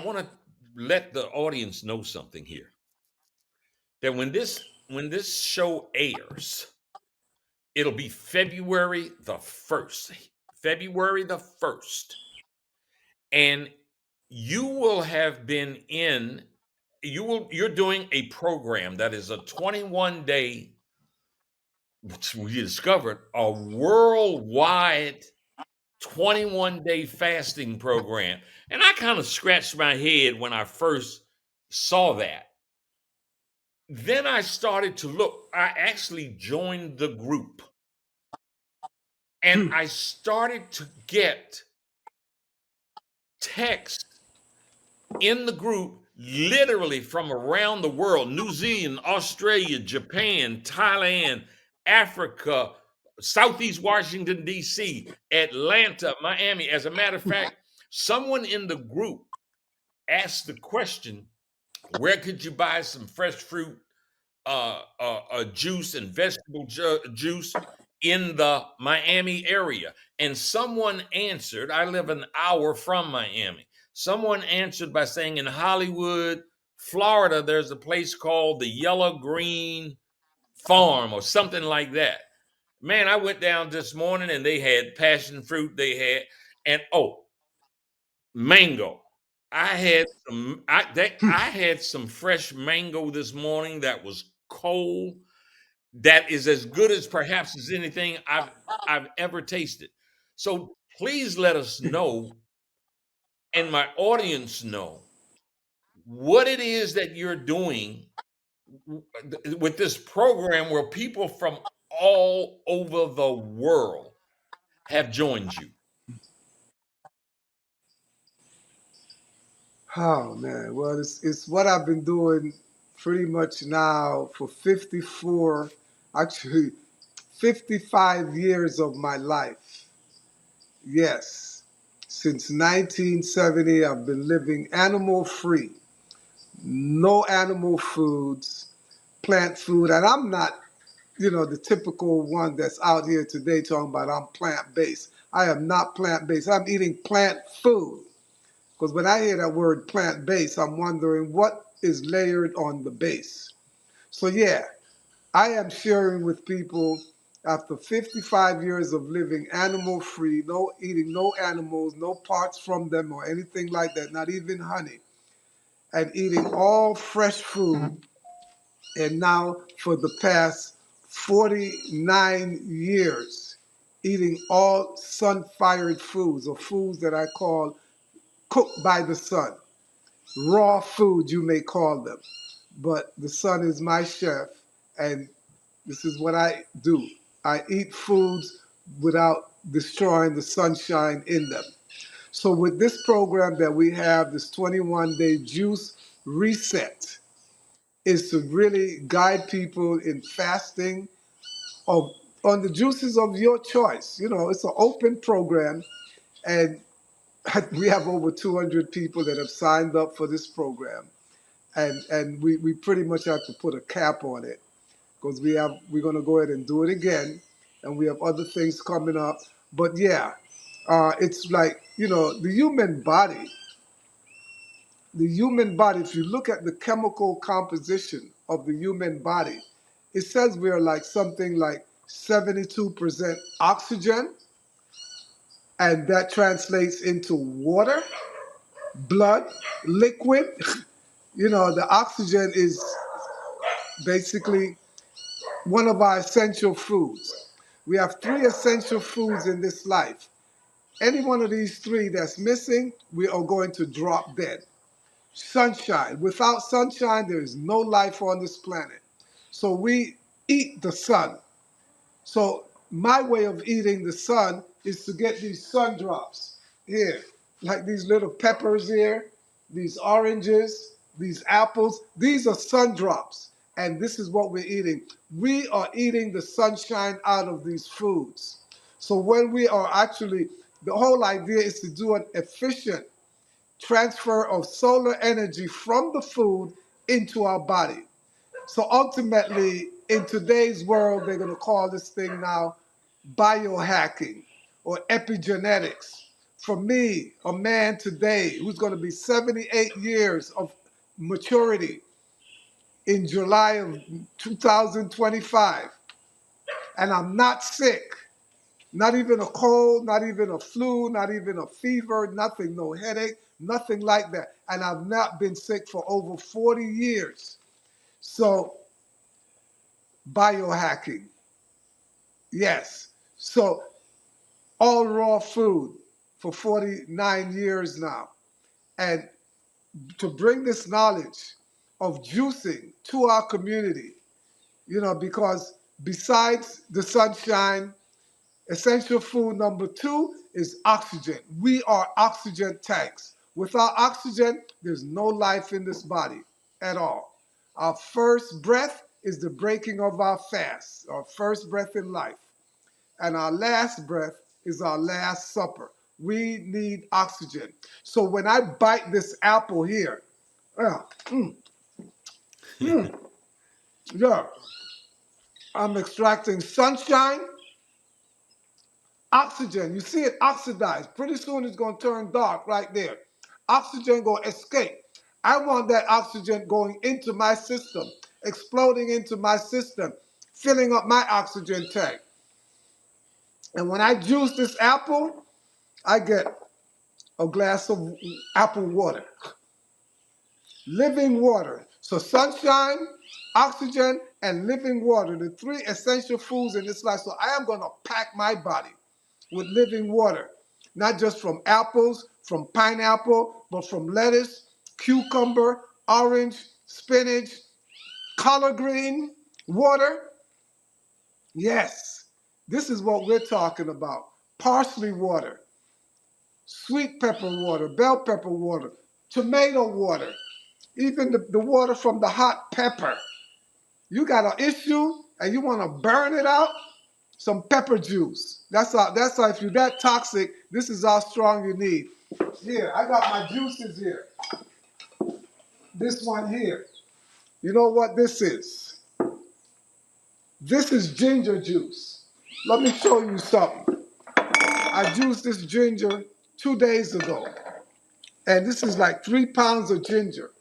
Speaker 2: want to let the audience know something here, that when this show airs, it'll be February the 1st. February the 1st. And you will have been you're doing a program that is a 21-day, which we discovered, a worldwide 21-day fasting program. And I kind of scratched my head when I first saw that. Then I started to look. I actually joined the group. And I started to get texts in the group literally from around the world: New Zealand, Australia, Japan, Thailand, Africa, Southeast Washington, D.C., Atlanta, Miami. As a matter of fact, someone in the group asked the question, where could you buy some fresh fruit, juice and vegetable juice in the Miami area? And someone answered, I live an hour from Miami. Someone answered by saying, in Hollywood, Florida, there's a place called the Yellow Green Farm or something like that. Man, I went down this morning and they had passion fruit. And mango. I had some fresh mango this morning that was cold. That is as good as perhaps as anything I've ever tasted. So please let us know, and my audience know, what it is that you're doing with this program where people from all over the world have joined you.
Speaker 3: Oh man, well it's what I've been doing pretty much now for 54, actually 55 years of my life. Yes. Since 1970 I've been living animal free. No animal foods, plant food, and I'm not, the typical one that's out here today talking about I'm plant-based. I am not plant-based. I'm eating plant food. Because when I hear that word plant-based, I'm wondering what is layered on the base. So yeah, I am sharing with people after 55 years of living animal-free, no eating no animals, no parts from them or anything like that, not even honey, and eating all fresh food. And now for the past 49 years, eating all sun-fired foods, or foods that I call cooked by the sun. Raw food, you may call them. But the sun is my chef, and this is what I do. I eat foods without destroying the sunshine in them. So with this program that we have, this 21-day juice reset, is to really guide people in fasting of on the juices of your choice. It's an open program, and we have over 200 people that have signed up for this program, and we pretty much have to put a cap on it because we're going to go ahead and do it again, and we have other things coming up. But yeah, it's like the human body, if you look at the chemical composition of the human body, it says we are like something like 72% oxygen, and that translates into water, blood, liquid. The oxygen is basically one of our essential foods. We have three essential foods in this life. Any one of these three that's missing, we are going to drop dead. sunshine. Without sunshine, there is no life on this planet. So we eat the sun. So my way of eating the sun is to get these sun drops here, like these little peppers here, these oranges, these apples. These are sun drops. And this is what we're eating. We are eating the sunshine out of these foods. So when we are actually, the whole idea is to do an efficient transfer of solar energy from the food into our body. So ultimately, in today's world, they're going to call this thing now biohacking or epigenetics. For me, a man today who's going to be 78 years of maturity in July of 2025, and I'm not sick, not even a cold, not even a flu, not even a fever, nothing, no headache, nothing like that. And I've not been sick for over 40 years. So, biohacking, yes. So, all raw food for 49 years now. And to bring this knowledge of juicing to our community, because besides the sunshine, essential food number 2 is oxygen. We are oxygen tanks. Without oxygen, there's no life in this body at all. Our first breath is the breaking of our fast, our first breath in life. And our last breath is our last supper. We need oxygen. So when I bite this apple here, yeah, I'm extracting sunshine, oxygen. You see it oxidized. Pretty soon it's going to turn dark right there. Oxygen going to escape. I want that oxygen going into my system, exploding into my system, filling up my oxygen tank. And when I juice this apple, I get a glass of apple water. Living water. So sunshine, oxygen, and living water, the 3 essential foods in this life. So I am going to pack my body with living water, not just from apples, from pineapple, but from lettuce, cucumber, orange, spinach, collard green, water. Yes, this is what we're talking about. Parsley water, sweet pepper water, bell pepper water, tomato water, even the water from the hot pepper. You got an issue and you want to burn it out? Some pepper juice. That's how if you're that toxic, this is how strong you need. Here, I got my juices here. This one here. You know what this is? This is ginger juice. Let me show you something. I juiced this ginger 2 days ago. And this is like 3 pounds of ginger.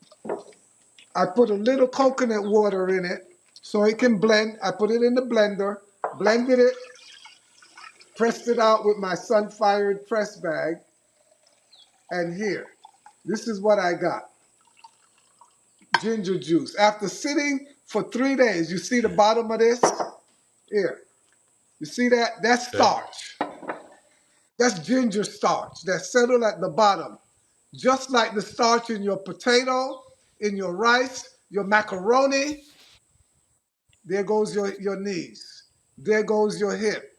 Speaker 3: I put a little coconut water in it so it can blend. I put it in the blender, blended it, pressed it out with my Sunfired press bag. And here, this is what I got. Ginger juice. After sitting for 3 days, you see the bottom of this? Here. You see that? That's starch. That's ginger starch. That's settled at the bottom. Just like the starch in your potato, in your rice, your macaroni. There goes your knees. There goes your hip.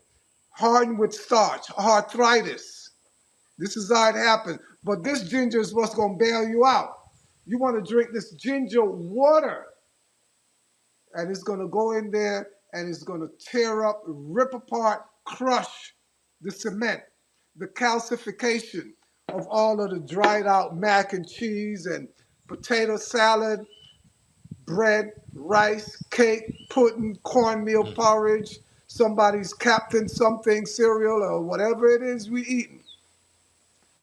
Speaker 3: Hardened with starch, arthritis. This is how it happens. But this ginger is what's going to bail you out. You want to drink this ginger water. And it's going to go in there and it's going to tear up, rip apart, crush the cement, the calcification of all of the dried out mac and cheese and potato salad, bread, rice, cake, pudding, cornmeal porridge, somebody's Captain something cereal or whatever it is we eating.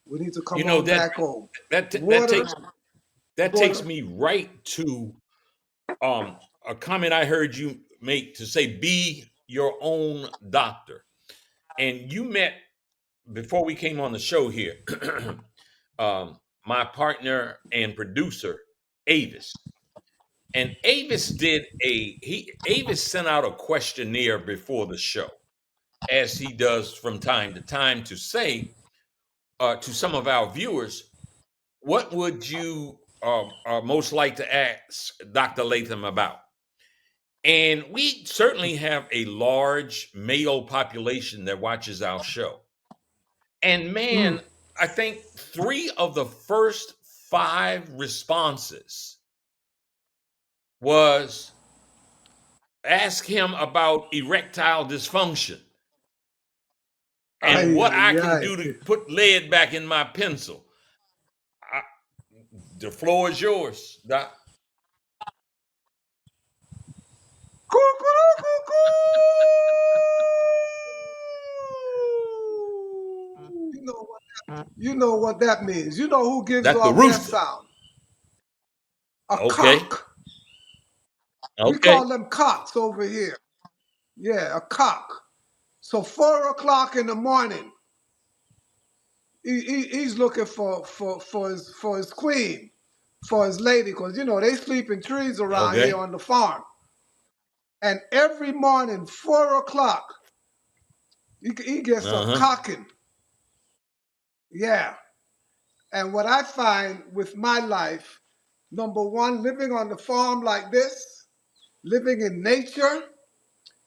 Speaker 3: We need to come on back home.
Speaker 2: That
Speaker 3: Water,
Speaker 2: takes me right to a comment I heard you make to say be your own doctor. And you met before we came on the show here, my partner and producer, Avis. And Avis Avis sent out a questionnaire before the show, as he does from time to time, to say to some of our viewers, what would you are most like to ask Dr. Latham about. And we certainly have a large male population that watches our show. And
Speaker 3: Mm.
Speaker 2: man, I think 3 of the first 5 responses was ask him about erectile dysfunction and
Speaker 3: Ay,
Speaker 2: what I
Speaker 3: ay,
Speaker 2: can
Speaker 3: ay.
Speaker 2: do to put lead back in my pencil. I, the floor is yours, Doc.
Speaker 3: You know what? You know what that means. You know who gives
Speaker 2: That's the
Speaker 3: off that
Speaker 2: rooster.
Speaker 3: sound? A
Speaker 2: Okay.
Speaker 3: cock. We
Speaker 2: Okay.
Speaker 3: call them cocks over here. Yeah, a cock. So 4 o'clock in the morning, he's looking for his queen, for his lady, because you know they sleep in trees around here
Speaker 2: Okay.
Speaker 3: on the farm. And every morning, 4 o'clock, he gets a
Speaker 2: Uh-huh.
Speaker 3: cocking. Yeah. And what I find with my life, number one, living on the farm like this, living in nature,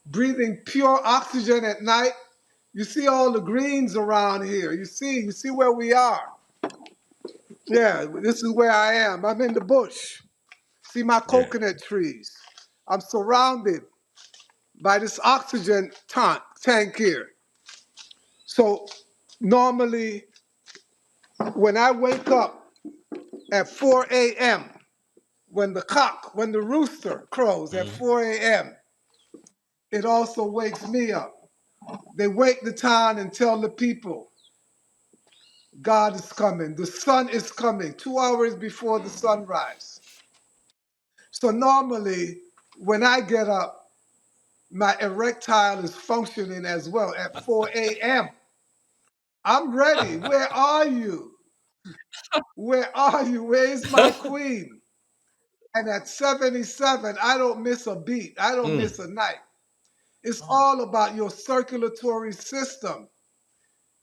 Speaker 3: breathing pure oxygen at night. You see all the greens around here. You see where we are. Yeah, this is where I am. I'm in the bush. See my
Speaker 2: Yeah.
Speaker 3: coconut trees. I'm surrounded by this oxygen tank here. So normally when I wake up at 4 a.m., when the rooster crows at
Speaker 2: Mm-hmm.
Speaker 3: 4 a.m., it also wakes me up. They wake the town and tell the people, God is coming. The sun is coming 2 hours before the sunrise. So normally, when I get up, my erectile is functioning as well at 4 a.m. I'm ready. Where are you? Where are you? Where is my queen? And at 77, I don't miss a beat. I don't
Speaker 2: Mm.
Speaker 3: miss a night. It's all about your circulatory system.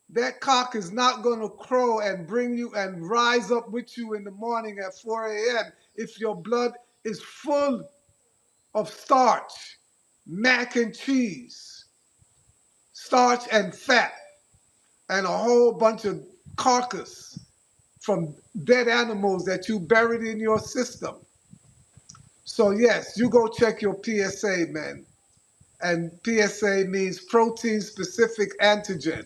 Speaker 3: That cock is not going to crow and bring you and rise up with you in the morning at 4 a.m. if your blood is full of starch, mac and cheese, starch and fat, and a whole bunch of carcass from dead animals that you buried in your system. So, yes, you go check your PSA, man. And PSA means protein specific antigen.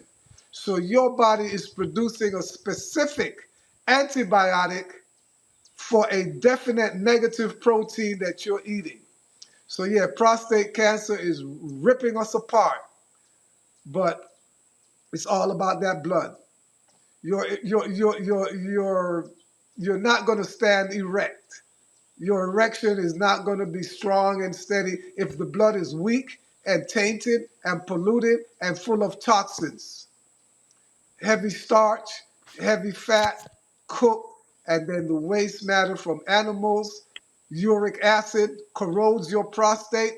Speaker 3: So your body is producing a specific antibiotic for a definite negative protein that you're eating. So yeah, prostate cancer is ripping us apart, but it's all about that blood. You're not going to stand erect. Your erection is not going to be strong and steady if the blood is weak and tainted and polluted and full of toxins. Heavy starch, heavy fat, cooked, and then the waste matter from animals, uric acid corrodes your prostate,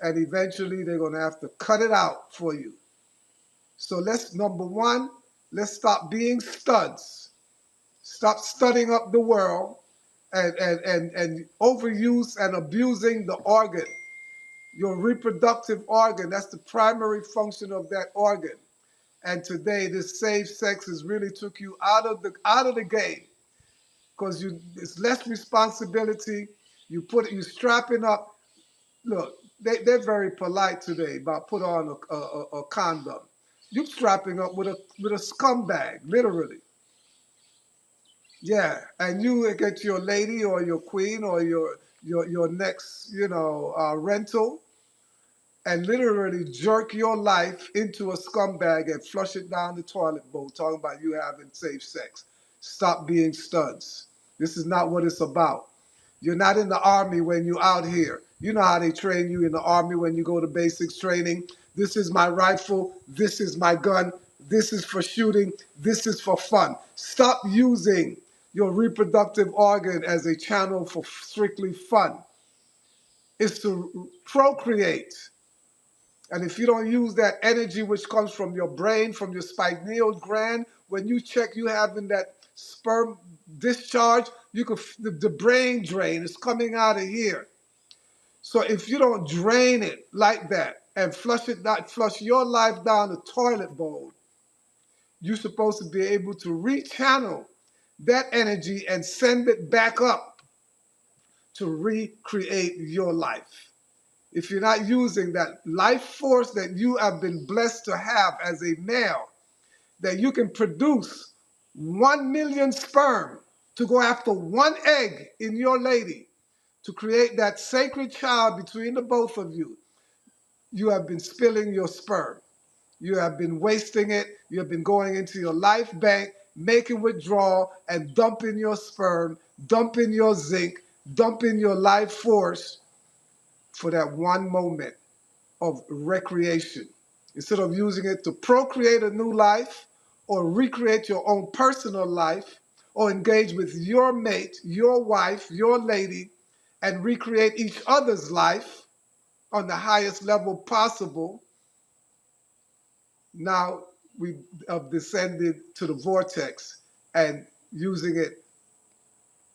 Speaker 3: and eventually they're going to have to cut it out for you. So number one, let's stop being studs. Stop studying up the world and overuse and abusing the organ, your reproductive organ. That's the primary function of that organ. And today, this safe sex has really took you out of the game because it's less responsibility. You strapping up. Look, they're very polite today about put on a condom. You strapping up with a scumbag, literally. Yeah, and you get your lady or your queen or your next, rental, and literally jerk your life into a scumbag and flush it down the toilet bowl, talking about you having safe sex. Stop being studs. This is not what it's about. You're not in the army when you're out here. You know how they train you in the army when you go to basics training. This is my rifle. This is my gun. This is for shooting. This is for fun. Stop using your reproductive organ as a channel for strictly fun. It's to procreate. And if you don't use that energy which comes from your brain, from your pineal gland, when you check you having that sperm discharge, you can the brain drain is coming out of here. So if you don't drain it like that and flush your life down the toilet bowl, you're supposed to be able to rechannel that energy and send it back up to recreate your life. If you're not using that life force that you have been blessed to have as a male, that you can produce 1 million sperm to go after one egg in your lady to create that sacred child between the both of you, you have been spilling your sperm. You have been wasting it. You have been going into your life bank, making withdrawal and dumping your sperm, dumping your zinc, dumping your life force for that one moment of recreation. Instead of using it to procreate a new life or recreate your own personal life or engage with your mate, your wife, your lady, and recreate each other's life on the highest level possible, now we have descended to the vortex and using it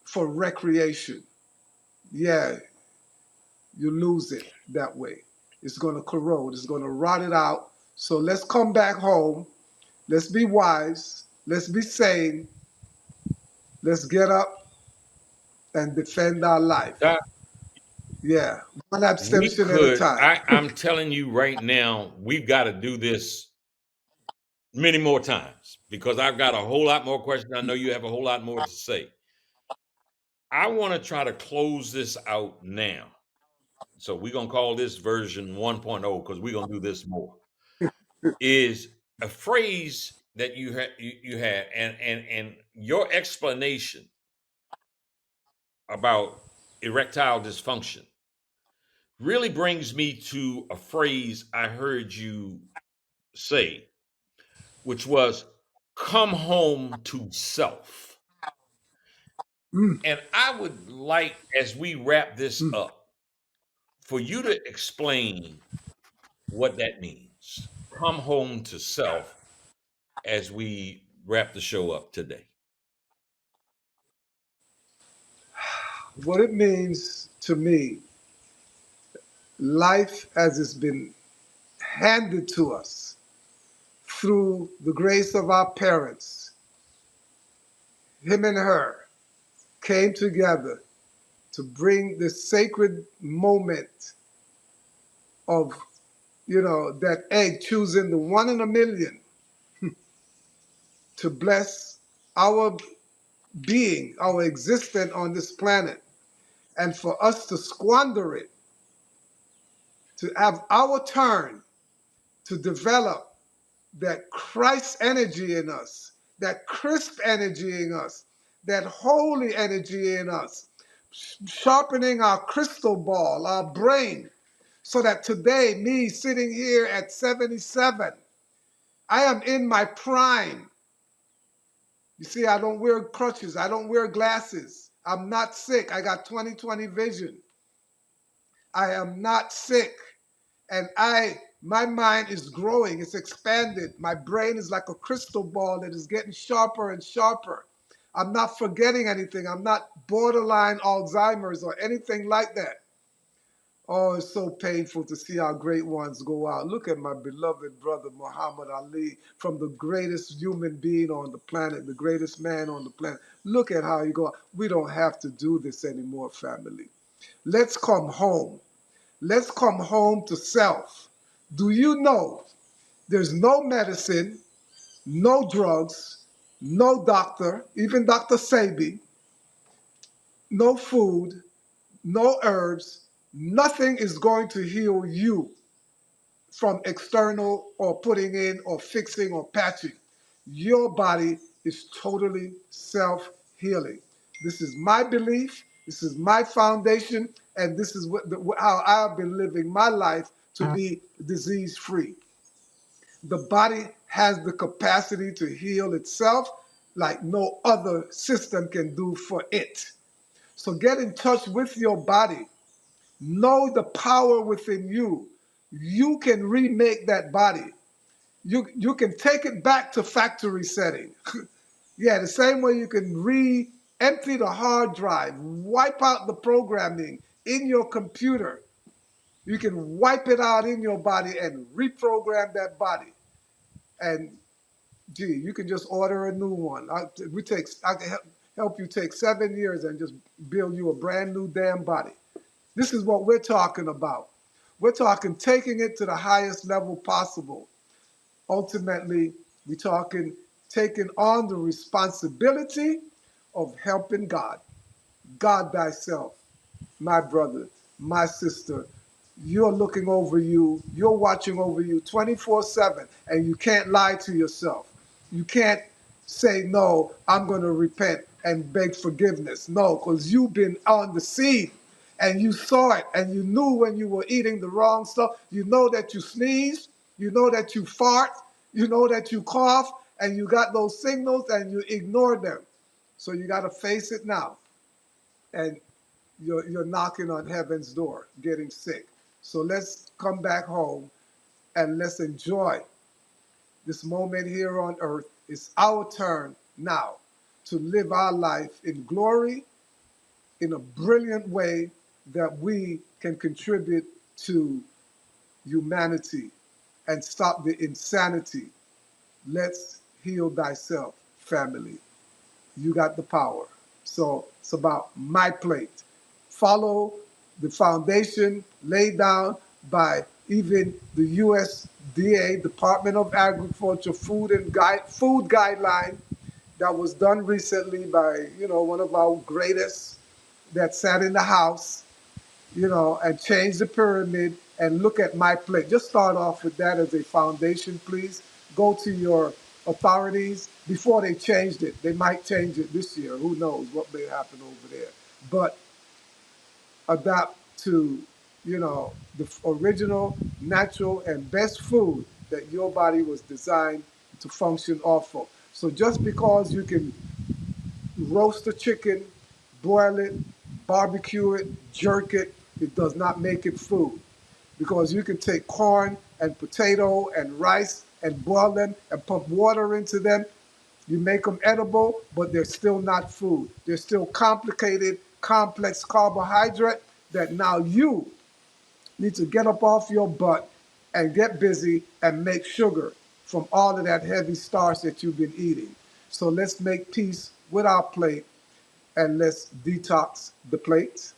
Speaker 3: for recreation. Yeah, you lose it that way. It's going to corrode. It's going to rot it out. So let's come back home. Let's be wise. Let's be sane. Let's get up and defend our life.
Speaker 2: Doc,
Speaker 3: Yeah, one
Speaker 2: we
Speaker 3: abstention at a
Speaker 2: could,
Speaker 3: time.
Speaker 2: I'm telling you right now, we've got to do this many more times because I've got a whole lot more questions. I know you have a whole lot more to say. I want to try to close this out now. So we're going to call this version 1.0 because we're going to do this more. Is a phrase that you had and your explanation about erectile dysfunction really brings me to a phrase I heard you say, which was come home to self.
Speaker 3: Mm,
Speaker 2: And I would like, as we wrap this
Speaker 3: mm.
Speaker 2: up, for you to explain what that means. Come home to self as we wrap the show up today.
Speaker 3: What it means to me, life as it's been handed to us through the grace of our parents, him and her came together to bring this sacred moment of, that egg choosing the one in a million to bless our being, our existence on this planet, and for us to squander it, to have our turn to develop that Christ energy in us, that crisp energy in us, that holy energy in us, sharpening our crystal ball, our brain, so that today, me sitting here at 77, I am in my prime. You see, I don't wear crutches. I don't wear glasses. I'm not sick. I got 20/20 vision. I am not sick. And my mind is growing. It's expanded. My brain is like a crystal ball that is getting sharper and sharper. I'm not forgetting anything. I'm not borderline Alzheimer's or anything like that. Oh, it's so painful to see our great ones go out. Look at my beloved brother Muhammad Ali, from the greatest human being on the planet, the greatest man on the planet. Look at how he go out. We don't have to do this anymore, family. Let's come home. Let's come home to self. Do you know there's no medicine, no drugs, no doctor, even Dr. Sebi, no food, no herbs, nothing is going to heal you from external or putting in or fixing or patching. Your body is totally self-healing. This is my belief. This is my foundation. And this is how I've been living my life to be disease-free. The body has the capacity to heal itself like no other system can do for it. So get in touch with your body. Know the power within you. You can remake that body. you can take it back to factory setting. Yeah, the same way you can empty the hard drive, wipe out the programming in your computer. You can wipe it out in your body and reprogram that body. And gee, you can just order a new one. I can help you take 7 years and just build you a brand new damn body. This is what we're talking about. We're talking taking it to the highest level possible. Ultimately, we're talking taking on the responsibility of helping God. God thyself, my brother, my sister, you're looking over you, you're watching over you 24/7, and you can't lie to yourself. You can't say, no, I'm going to repent and beg forgiveness. No, because you've been on the scene and you saw it and you knew when you were eating the wrong stuff. You know that you sneeze, you know that you fart, you know that you cough, and you got those signals and you ignore them. So you got to face it now. And you're knocking on heaven's door, getting sick. So let's come back home and let's enjoy this moment here on earth. It's our turn now to live our life in glory in a brilliant way that we can contribute to humanity and stop the insanity. Let's heal thyself, family. You got the power. So it's about my plate. Follow the foundation laid down by even the USDA, Department of Agriculture Food Guideline, that was done recently by, one of our greatest that sat in the house, and change the pyramid and look at my plate. Just start off with that as a foundation, please. Go to your authorities before they changed it. They might change it this year. Who knows what may happen over there. But adapt to, the original, natural, and best food that your body was designed to function off of. So just because you can roast a chicken, boil it, barbecue it, jerk it, it does not make it food. Because you can take corn and potato and rice and boil them and pump water into them. You make them edible, but they're still not food. They're still complicated, complex carbohydrate that now you need to get up off your butt and get busy and make sugar from all of that heavy starch that you've been eating. So let's make peace with our plate and let's detox the plate.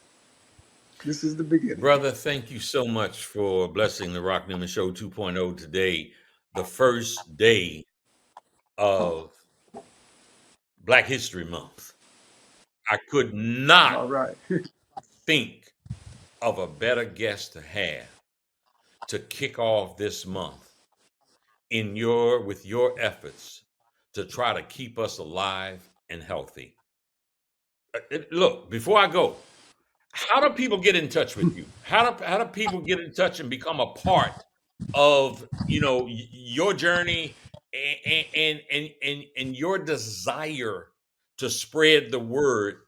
Speaker 3: This is the beginning.
Speaker 2: Brother, thank you so much for blessing the Rock Newman Show 2.0 today, the first day of Black History Month. I could not
Speaker 3: All right.
Speaker 2: think of a better guest to have to kick off this month with your efforts to try to keep us alive and healthy. Look, before I go, how do people get in touch with you? How do people get in touch and become a part of your journey and your desire to spread the word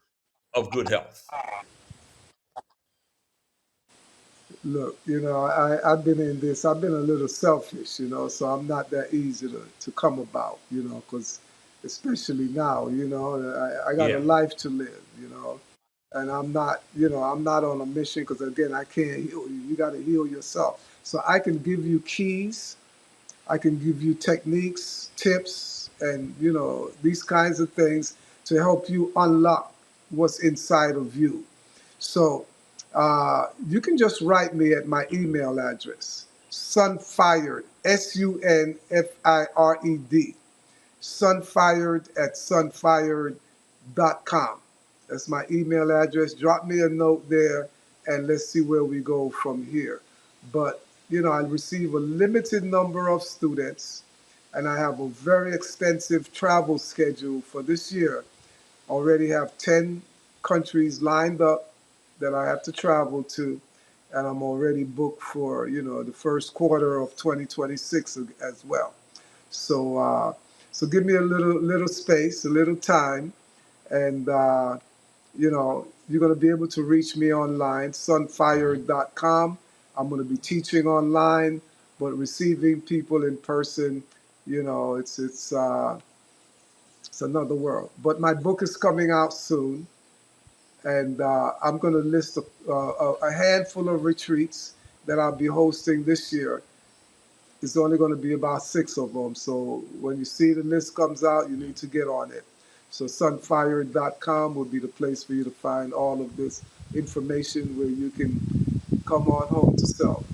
Speaker 2: of good health?
Speaker 3: Look, I've been in this, I've been a little selfish, so I'm not that easy to come about, because especially now, I got a
Speaker 2: Yeah.
Speaker 3: life to live, and I'm not on a mission because, again, I can't heal you. You got to heal yourself. So I can give you keys, I can give you techniques, tips, and, these kinds of things to help you unlock what's inside of you. So you can just write me at my email address, Sunfired, Sunfired, sunfired@sunfired.com. That's my email address. Drop me a note there and let's see where we go from here. But, I receive a limited number of students and I have a very extensive travel schedule for this year. Already have 10 countries lined up that I have to travel to, and I'm already booked for the first quarter of 2026 as well. So give me a little space, a little time, and you're going to be able to reach me online, sunfired.com. I'm going to be teaching online, but receiving people in person You know, it's another world. But my book is coming out soon, and I'm going to list a handful of retreats that I'll be hosting this year. It's only going to be about 6 of them. So when you see the list comes out, you need to get on it. So sunfired.com will be the place for you to find all of this information where you can come on home to self.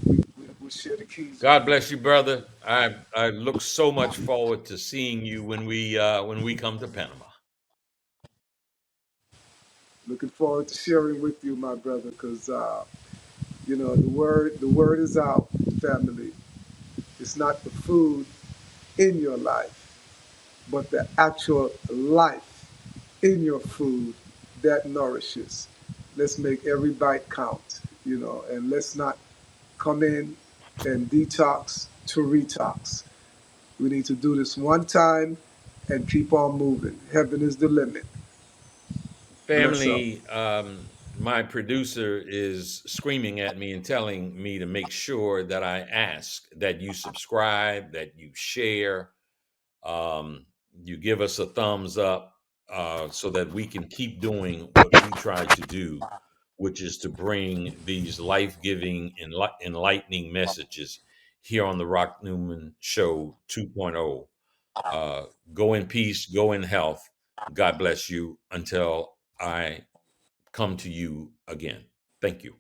Speaker 3: We'll share the keys with
Speaker 2: God
Speaker 3: you.
Speaker 2: bless you, brother. I look so much forward to seeing you when we come to Panama.
Speaker 3: Looking forward to sharing with you, my brother, because you know the word is out, family. It's not the food in your life, but the actual life in your food that nourishes. Let's make every bite count, you know, and let's not come in and detox to retox. We need to do this one time and keep on moving. Heaven is the limit. Bless up.
Speaker 2: Family, my producer is screaming at me and telling me to make sure that I ask that you subscribe, that you share, you give us a thumbs up, so that we can keep doing what we try to do, which is to bring these life-giving, enlightening messages here on the Rock Newman Show 2.0. Go in peace, go in health. God bless you until I come to you again. Thank you.